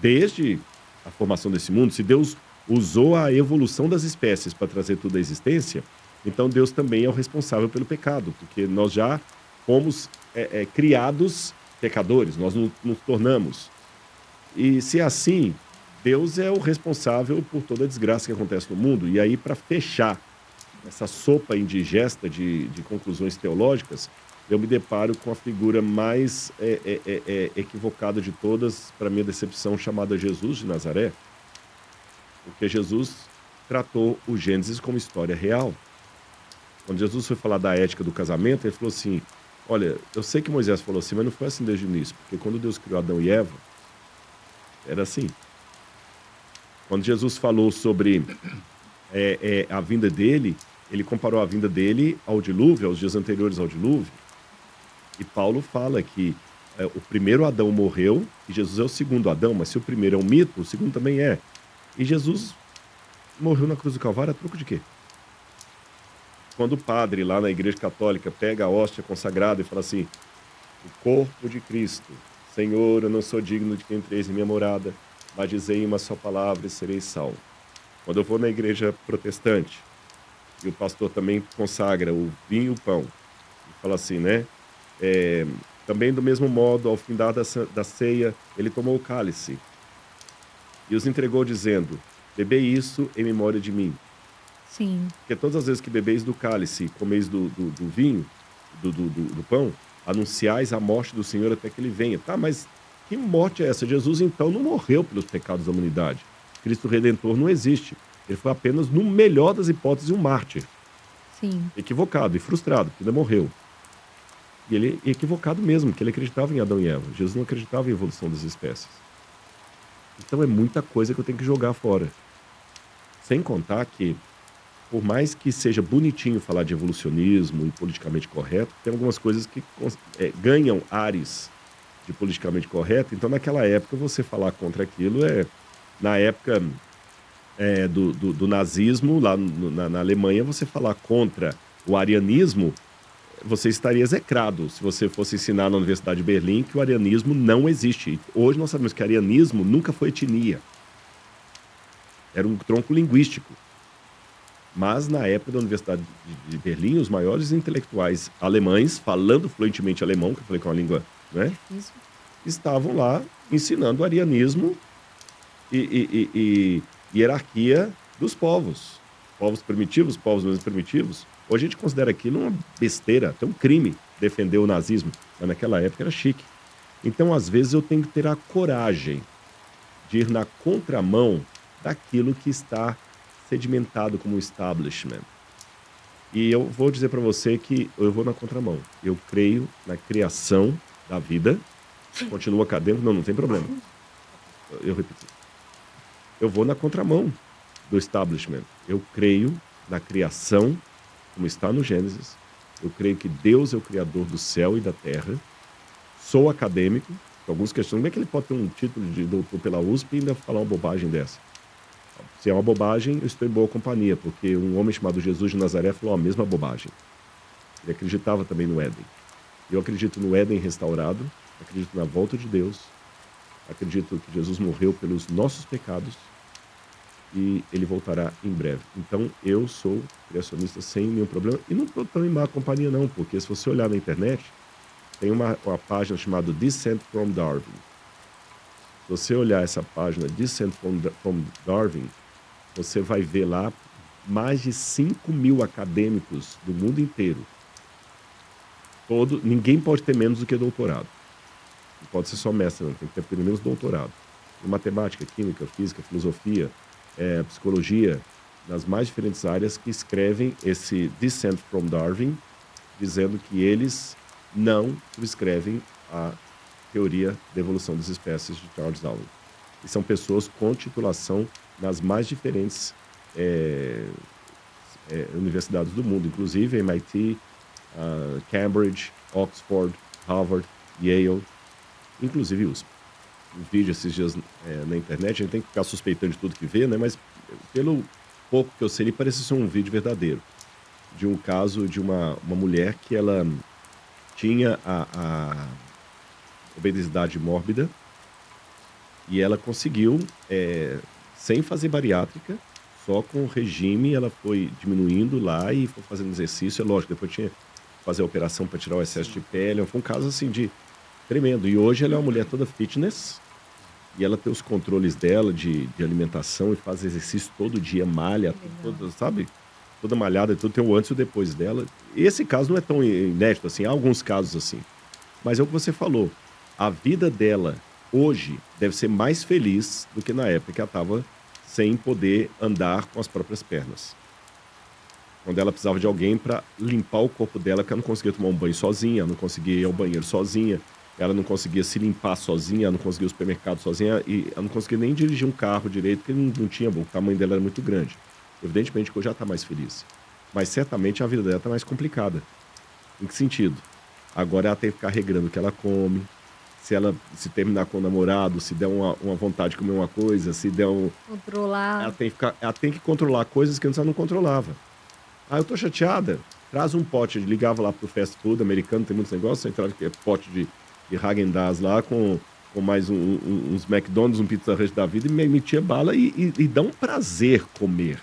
A: desde a formação desse mundo. Se Deus usou a evolução das espécies para trazer tudo à existência, então Deus também é o responsável pelo pecado, porque nós já fomos criados pecadores, nós nos tornamos. E se é assim, Deus é o responsável por toda a desgraça que acontece no mundo. E aí, para fechar essa sopa indigesta de conclusões teológicas, eu me deparo com a figura mais equivocada de todas, para minha decepção, chamada Jesus de Nazaré, porque Jesus tratou o Gênesis como história real. Quando Jesus foi falar da ética do casamento, ele falou assim: olha, eu sei que Moisés falou assim, mas não foi assim desde o início, porque quando Deus criou Adão e Eva, era assim. Quando Jesus falou sobre a vinda dele, ele comparou a vinda dele ao dilúvio, aos dias anteriores ao dilúvio. E Paulo fala que o primeiro Adão morreu e Jesus é o segundo Adão, mas se o primeiro é um mito, o segundo também é. E Jesus morreu na cruz do Calvário a troco de quê? Quando o padre lá na Igreja Católica pega a hóstia consagrada e fala assim: o corpo de Cristo, Senhor, eu não sou digno de que entreis em minha morada, mas dizei uma só palavra e serei salvo. Quando eu vou na igreja protestante e o pastor também consagra o vinho e o pão, e fala assim, né? Também do mesmo modo, ao findar da ceia, ele tomou o cálice e os entregou dizendo: bebei isso em memória de mim.
B: Sim.
A: Porque todas as vezes que bebeis do cálice e comeis do vinho, do pão, anunciais a morte do Senhor até que ele venha. Tá, mas que morte é essa? Jesus, então, não morreu pelos pecados da humanidade. Cristo Redentor não existe. Ele foi apenas, no melhor das hipóteses, um mártir.
B: Sim.
A: Equivocado e frustrado, porque ainda morreu. E ele é equivocado mesmo, porque ele acreditava em Adão e Eva. Jesus não acreditava em evolução das espécies. Então é muita coisa que eu tenho que jogar fora. Sem contar que, por mais que seja bonitinho falar de evolucionismo e politicamente correto, tem algumas coisas que ganham ares de politicamente correto. Então, naquela época, você falar contra aquilo na época do nazismo, lá na Alemanha, você falar contra o arianismo, você estaria execrado se você fosse ensinar na Universidade de Berlim que o arianismo não existe. Hoje nós sabemos que o arianismo nunca foi etnia. Era um tronco linguístico. Mas, na época da Universidade de Berlim, os maiores intelectuais alemães, falando fluentemente alemão, que eu falei que é uma língua, né,
B: Isso.
A: estavam lá ensinando o arianismo e hierarquia dos povos. Povos primitivos, povos menos primitivos. Hoje a gente considera aquilo uma besteira, até um crime defender o nazismo. Mas naquela época era chique. Então, às vezes, eu tenho que ter a coragem de ir na contramão daquilo que está sedimentado como establishment. E eu vou dizer para você que eu vou na contramão. Eu creio na criação da vida. Continua acadêmico? Não tem problema. Eu repeti. Eu vou na contramão do establishment. Eu creio na criação, como está no Gênesis. Eu creio que Deus é o criador do céu e da terra. Sou acadêmico. Alguns questionam como é que ele pode ter um título de doutor pela USP e ainda falar uma bobagem dessa. Se é uma bobagem, eu estou em boa companhia, porque um homem chamado Jesus de Nazaré falou a mesma bobagem. Ele acreditava também no Éden. Eu acredito no Éden restaurado, acredito na volta de Deus, acredito que Jesus morreu pelos nossos pecados e ele voltará em breve. Então, eu sou criacionista sem nenhum problema e não estou tão em má companhia não, porque se você olhar na internet, tem uma página chamada Descent from Darwin. Se você olhar essa página Descent from Darwin, você vai ver lá mais de 5.000 acadêmicos do mundo inteiro. Ninguém pode ter menos do que doutorado. Não pode ser só mestre, não. Tem que ter pelo menos doutorado. Em matemática, química, física, filosofia, psicologia, nas mais diferentes áreas, que escrevem esse Descent from Darwin, dizendo que eles não subscrevem a teoria da evolução das espécies de Charles Darwin. E são pessoas com titulação nas mais diferentes universidades do mundo, inclusive MIT, Cambridge, Oxford, Harvard, Yale, inclusive USP. Um vídeo esses dias na internet, a gente tem que ficar suspeitando de tudo que vê, né? Mas pelo pouco que eu sei, ele parece ser um vídeo verdadeiro. De um caso de uma mulher que ela tinha a obesidade mórbida e ela conseguiu, sem fazer bariátrica, só com o regime, ela foi diminuindo lá e foi fazendo exercício. É lógico, depois tinha que fazer a operação para tirar o excesso de pele. Foi um caso assim de tremendo. E hoje ela é uma mulher toda fitness e ela tem os controles dela de alimentação e faz exercício todo dia, malha, toda, sabe? Toda malhada e tudo, tem o antes e o depois dela. E esse caso não é tão inédito assim, há alguns casos assim. Mas é o que você falou, a vida dela hoje deve ser mais feliz do que na época que ela estava sem poder andar com as próprias pernas. Quando ela precisava de alguém para limpar o corpo dela, porque ela não conseguia tomar um banho sozinha, ela não conseguia ir ao banheiro sozinha, ela não conseguia se limpar sozinha, ela não conseguia ir ao supermercado sozinha, e ela não conseguia nem dirigir um carro direito, porque não tinha, o tamanho dela era muito grande. Evidentemente que hoje ela está mais feliz. Mas certamente a vida dela está mais complicada. Em que sentido? Agora ela tem que ficar regrando o que ela come, se terminar com o namorado, se der uma vontade de comer uma coisa, se der um...
B: Controlar.
A: Ela tem que controlar coisas que antes ela não controlava. Ah, eu tô chateada. Traz um pote. Ligava lá pro fast food americano, tem muitos negócios. Você entrava com pote de Häagen-Dazs lá, com mais uns McDonald's, um Pizza Hut da vida, e metia bala e dá um prazer comer.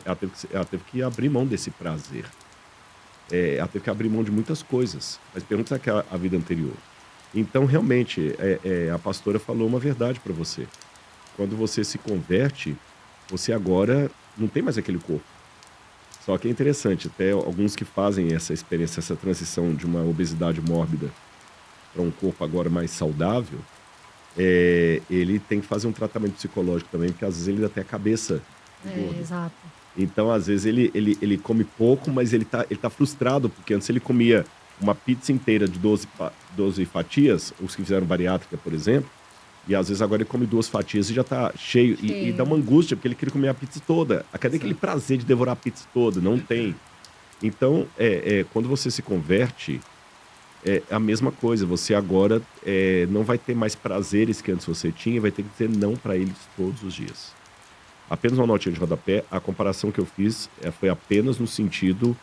A: Ela teve que abrir mão desse prazer. Ela teve que abrir mão de muitas coisas. Mas pergunta se é a vida anterior. Então, realmente, a pastora falou uma verdade para você. Quando você se converte, você agora não tem mais aquele corpo. Só que é interessante, até alguns que fazem essa experiência, essa transição de uma obesidade mórbida para um corpo agora mais saudável, ele tem que fazer um tratamento psicológico também, porque às vezes ele ainda tem a cabeça gorda.
B: Exato.
A: Então, às vezes, ele come pouco, mas ele tá frustrado, porque antes ele comia uma pizza inteira de 12 fatias, os que fizeram bariátrica, por exemplo, e às vezes agora ele come 2 fatias e já tá cheio. E dá uma angústia, porque ele queria comer a pizza toda. Cadê aquele prazer de devorar a pizza toda? Não tem. Então, quando você se converte, é a mesma coisa. Você agora não vai ter mais prazeres que antes você tinha, vai ter que dizer não para eles todos os dias. Apenas uma notinha de rodapé, a comparação que eu fiz foi apenas no sentido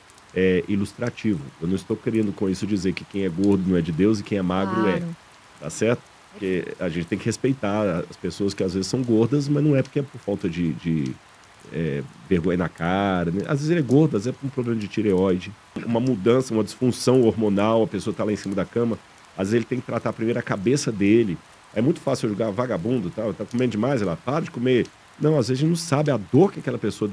A: ilustrativo. Eu não estou querendo com isso dizer que quem é gordo não é de Deus e quem é magro é.
B: Claro.
A: Tá certo? Porque a gente tem que respeitar as pessoas que às vezes são gordas, mas não é porque é por falta de vergonha na cara, né? Às vezes ele é gordo, às vezes é por um problema de tireoide, uma mudança, uma disfunção hormonal, a pessoa tá lá em cima da cama, às vezes ele tem que tratar primeiro a cabeça dele. É muito fácil julgar vagabundo, tá comendo demais, ela para de comer. Não, às vezes a gente não sabe a dor que aquela pessoa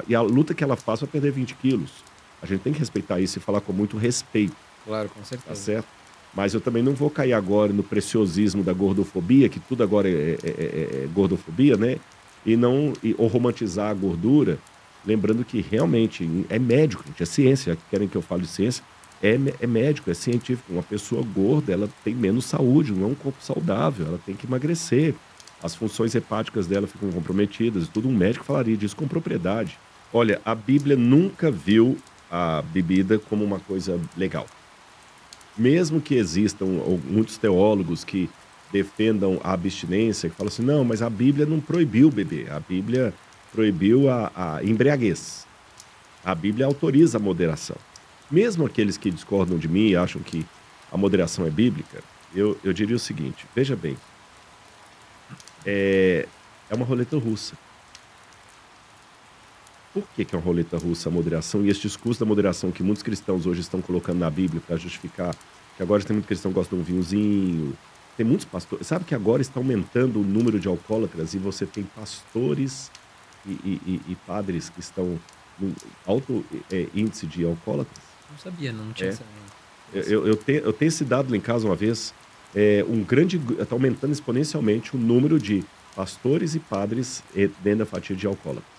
A: e a luta que ela faz para perder 20 quilos. A gente tem que respeitar isso e falar com muito respeito.
C: Claro, com certeza.
A: Tá certo? Mas eu também não vou cair agora no preciosismo da gordofobia, que tudo agora é gordofobia, né? Ou romantizar a gordura, lembrando que realmente é médico, gente, é ciência. Querem que eu fale de ciência? É médico, é científico. Uma pessoa gorda, ela tem menos saúde, não é um corpo saudável, ela tem que emagrecer. As funções hepáticas dela ficam comprometidas, e tudo. Um médico falaria disso com propriedade. Olha, a Bíblia nunca viu a bebida como uma coisa legal. Mesmo que existam muitos teólogos que defendam a abstinência, que falam assim, não, mas a Bíblia não proibiu beber, a Bíblia proibiu a embriaguez. A Bíblia autoriza a moderação. Mesmo aqueles que discordam de mim e acham que a moderação é bíblica, eu diria o seguinte, veja bem, é uma roleta russa. Por que é uma roleta russa a moderação? E esse discurso da moderação que muitos cristãos hoje estão colocando na Bíblia para justificar, que agora tem muito cristão que gosta de um vinhozinho, tem muitos pastores. Sabe que agora está aumentando o número de alcoólatras e você tem pastores e padres que estão num alto índice de alcoólatras?
C: Não sabia, não tinha
A: É.
C: essa.
A: Eu tenho esse dado lá em casa uma vez. Está aumentando exponencialmente o número de pastores e padres dentro da fatia de alcoólatras.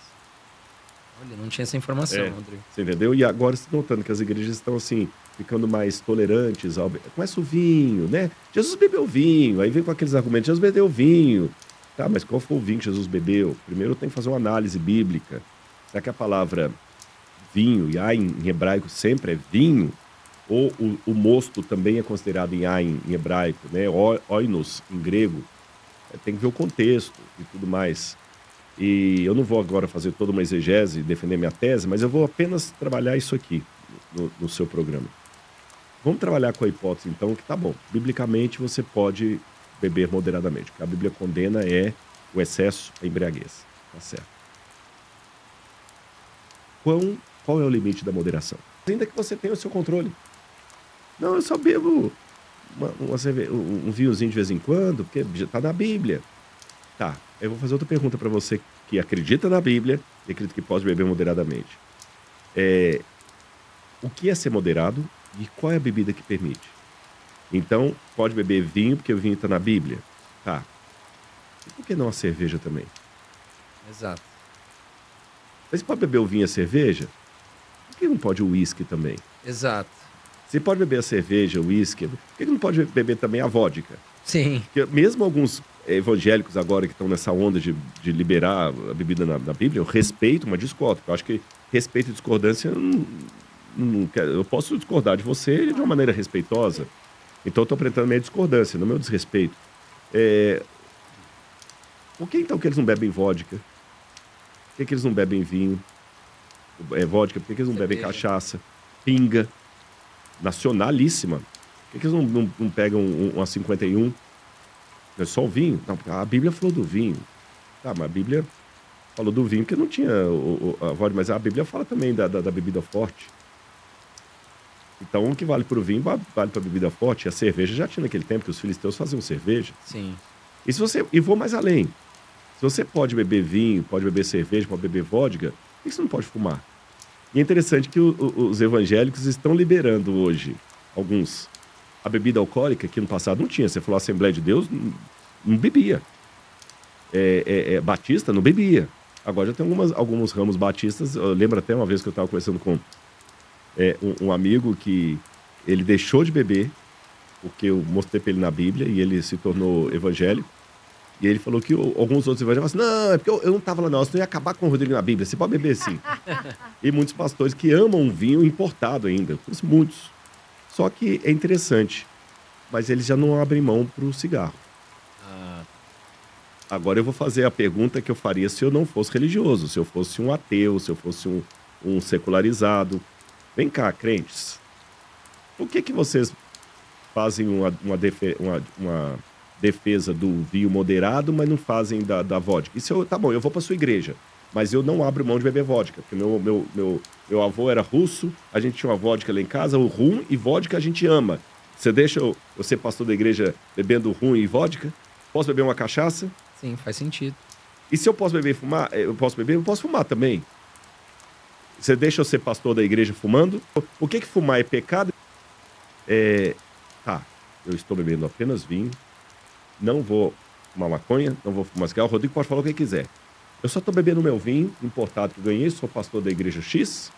C: Olha, não tinha essa informação,
A: É,
C: Rodrigo.
A: você entendeu? E agora você está notando que as igrejas estão assim, ficando mais tolerantes. Começa o vinho, né? Jesus bebeu vinho, aí vem com aqueles argumentos: Jesus bebeu vinho. Tá, mas qual foi o vinho que Jesus bebeu? Primeiro tem que fazer uma análise bíblica. Será que a palavra vinho, yain, em hebraico sempre é vinho? Ou o mosto também é considerado yain em hebraico, né? Oinos em grego. Tem que ver o contexto e tudo mais. E eu não vou agora fazer toda uma exegese e defender minha tese, mas eu vou apenas trabalhar isso aqui no seu programa. Vamos trabalhar com a hipótese, então, que tá bom. Biblicamente, você pode beber moderadamente. O que a Bíblia condena é o excesso, a embriaguez. Tá certo. Qual é o limite da moderação? Ainda que você tenha o seu controle. Não, eu só bebo um vinhozinho de vez em quando, porque já tá na Bíblia. Tá, eu vou fazer outra pergunta para você que acredita na Bíblia e acredita que pode beber moderadamente. O que é ser moderado e qual é a bebida que permite? Então, pode beber vinho porque o vinho está na Bíblia? Tá. E por que não a cerveja também?
C: Exato.
A: Mas você pode beber o vinho e a cerveja? Por que não pode o uísque também?
C: Exato.
A: Você pode beber a cerveja, o uísque, por que não pode beber também a vodka?
C: Sim.
A: Porque mesmo alguns evangélicos agora que estão nessa onda de liberar a bebida na Bíblia, eu respeito, mas discordo. Eu acho que respeito e discordância, eu posso discordar de você de uma maneira respeitosa. Então eu estou apresentando minha discordância, não meu desrespeito. Por que então que eles não bebem vodka? Por que eles não bebem vinho? Vodka, por que eles não bebem cachaça? Pinga. Nacionalíssima. Por que eles não pegam uma 51? É só o vinho? Não, a Bíblia falou do vinho. Tá, mas a Bíblia falou do vinho porque não tinha a vodka, mas a Bíblia fala também da bebida forte. Então o que vale para o vinho vale para a bebida forte. A cerveja já tinha naquele tempo que os filisteus faziam cerveja.
C: Sim.
A: E vou mais além. Se você pode beber vinho, pode beber cerveja, pode beber vodka, por que você não pode fumar? E é interessante que os evangélicos estão liberando hoje alguns. A bebida alcoólica, que no passado não tinha. Você falou Assembleia de Deus, não bebia. Batista, não bebia. Agora já tem alguns ramos batistas. Eu lembro até uma vez que eu estava conversando com um amigo que ele deixou de beber, porque eu mostrei para ele na Bíblia e ele se tornou evangélico. E ele falou que alguns outros evangélicos falaram assim: não, é porque eu não estava lá não, senão eu ia acabar com o Rodrigo na Bíblia. Você pode beber sim. E muitos pastores que amam vinho importado ainda. Muitos. Só que é interessante, mas eles já não abrem mão para o cigarro. Agora eu vou fazer a pergunta que eu faria se eu não fosse religioso, se eu fosse um ateu, se eu fosse um secularizado. Vem cá, crentes. Por que vocês fazem uma defesa do vinho moderado, mas não fazem da vodka? Tá bom, eu vou para sua igreja, mas eu não abro mão de beber vodka, porque meu avô era russo, a gente tinha uma vodka lá em casa, o rum e vodka a gente ama. Você deixa eu ser pastor da igreja bebendo rum e vodka? Posso beber uma cachaça?
C: Sim, faz sentido.
A: E se eu posso beber e fumar, eu posso fumar também. Você deixa eu ser pastor da igreja fumando? O que fumar é pecado? Tá, eu estou bebendo apenas vinho, não vou fumar maconha, não vou fumar cigarro, o Rodrigo pode falar o que quiser. Eu só estou bebendo meu vinho importado que eu ganhei, sou pastor da igreja X,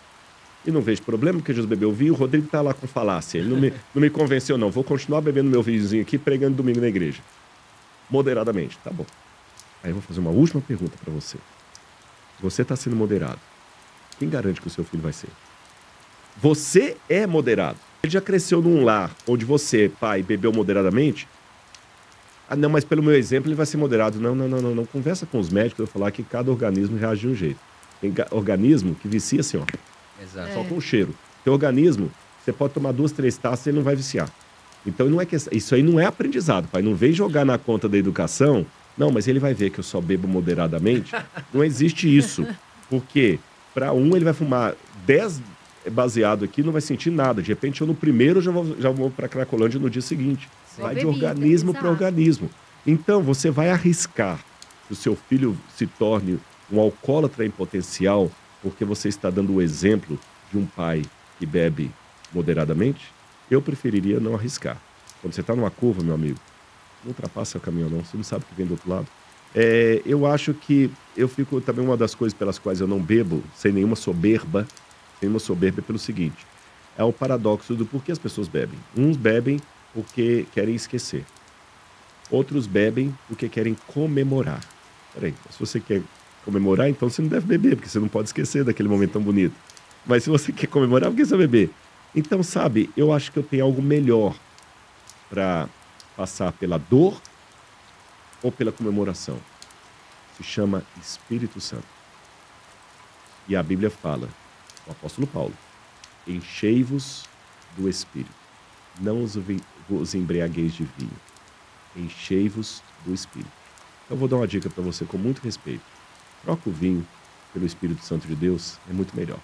A: e não vejo problema, porque Jesus bebeu vinho, o Rodrigo está lá com falácia, ele não me convenceu não, vou continuar bebendo meu vinhozinho aqui, pregando domingo na igreja. Moderadamente, tá bom. Aí eu vou fazer uma última pergunta para você. Você está sendo moderado. Quem garante que o seu filho vai ser? Você é moderado. Ele já cresceu num lar onde você, pai, bebeu moderadamente? Ah, não, mas pelo meu exemplo ele vai ser moderado. Não. Conversa com os médicos, eu vou falar que cada organismo reage de um jeito. Tem organismo que vicia assim, ó.
C: Exato.
A: Só com o cheiro. Tem organismo, você pode tomar 2, 3 taças e ele não vai viciar. Então não é que isso aí não é aprendizado, pai. Não vem jogar na conta da educação. Não, mas ele vai ver que eu só bebo moderadamente. Não existe isso. Porque para ele vai fumar 10 baseado aqui, não vai sentir nada. De repente eu no primeiro já vou para Cracolândia no dia seguinte. Vai de organismo para organismo. Então você vai arriscar que o seu filho se torne um alcoólatra em potencial, porque você está dando o exemplo de um pai que bebe moderadamente, eu preferiria não arriscar. Quando você está numa curva, meu amigo, não ultrapassa o caminhão não, você não sabe o que vem do outro lado. Eu acho que eu fico também uma das coisas pelas quais eu não bebo, sem nenhuma soberba é pelo seguinte, é o paradoxo do porquê as pessoas bebem. Uns bebem porque querem esquecer. Outros bebem porque querem comemorar. Peraí, se você quer comemorar, então você não deve beber, porque você não pode esquecer daquele momento tão bonito. Mas se você quer comemorar, por que você vai beber? Então, sabe, eu acho que eu tenho algo melhor para passar pela dor ou pela comemoração. Se chama Espírito Santo. E a Bíblia fala, o apóstolo Paulo, enchei-vos do Espírito. Não vos embriagueis de vinho. Enchei-vos do Espírito. Então, eu vou dar uma dica para você com muito respeito. Troca o vinho pelo Espírito Santo de Deus, é muito melhor.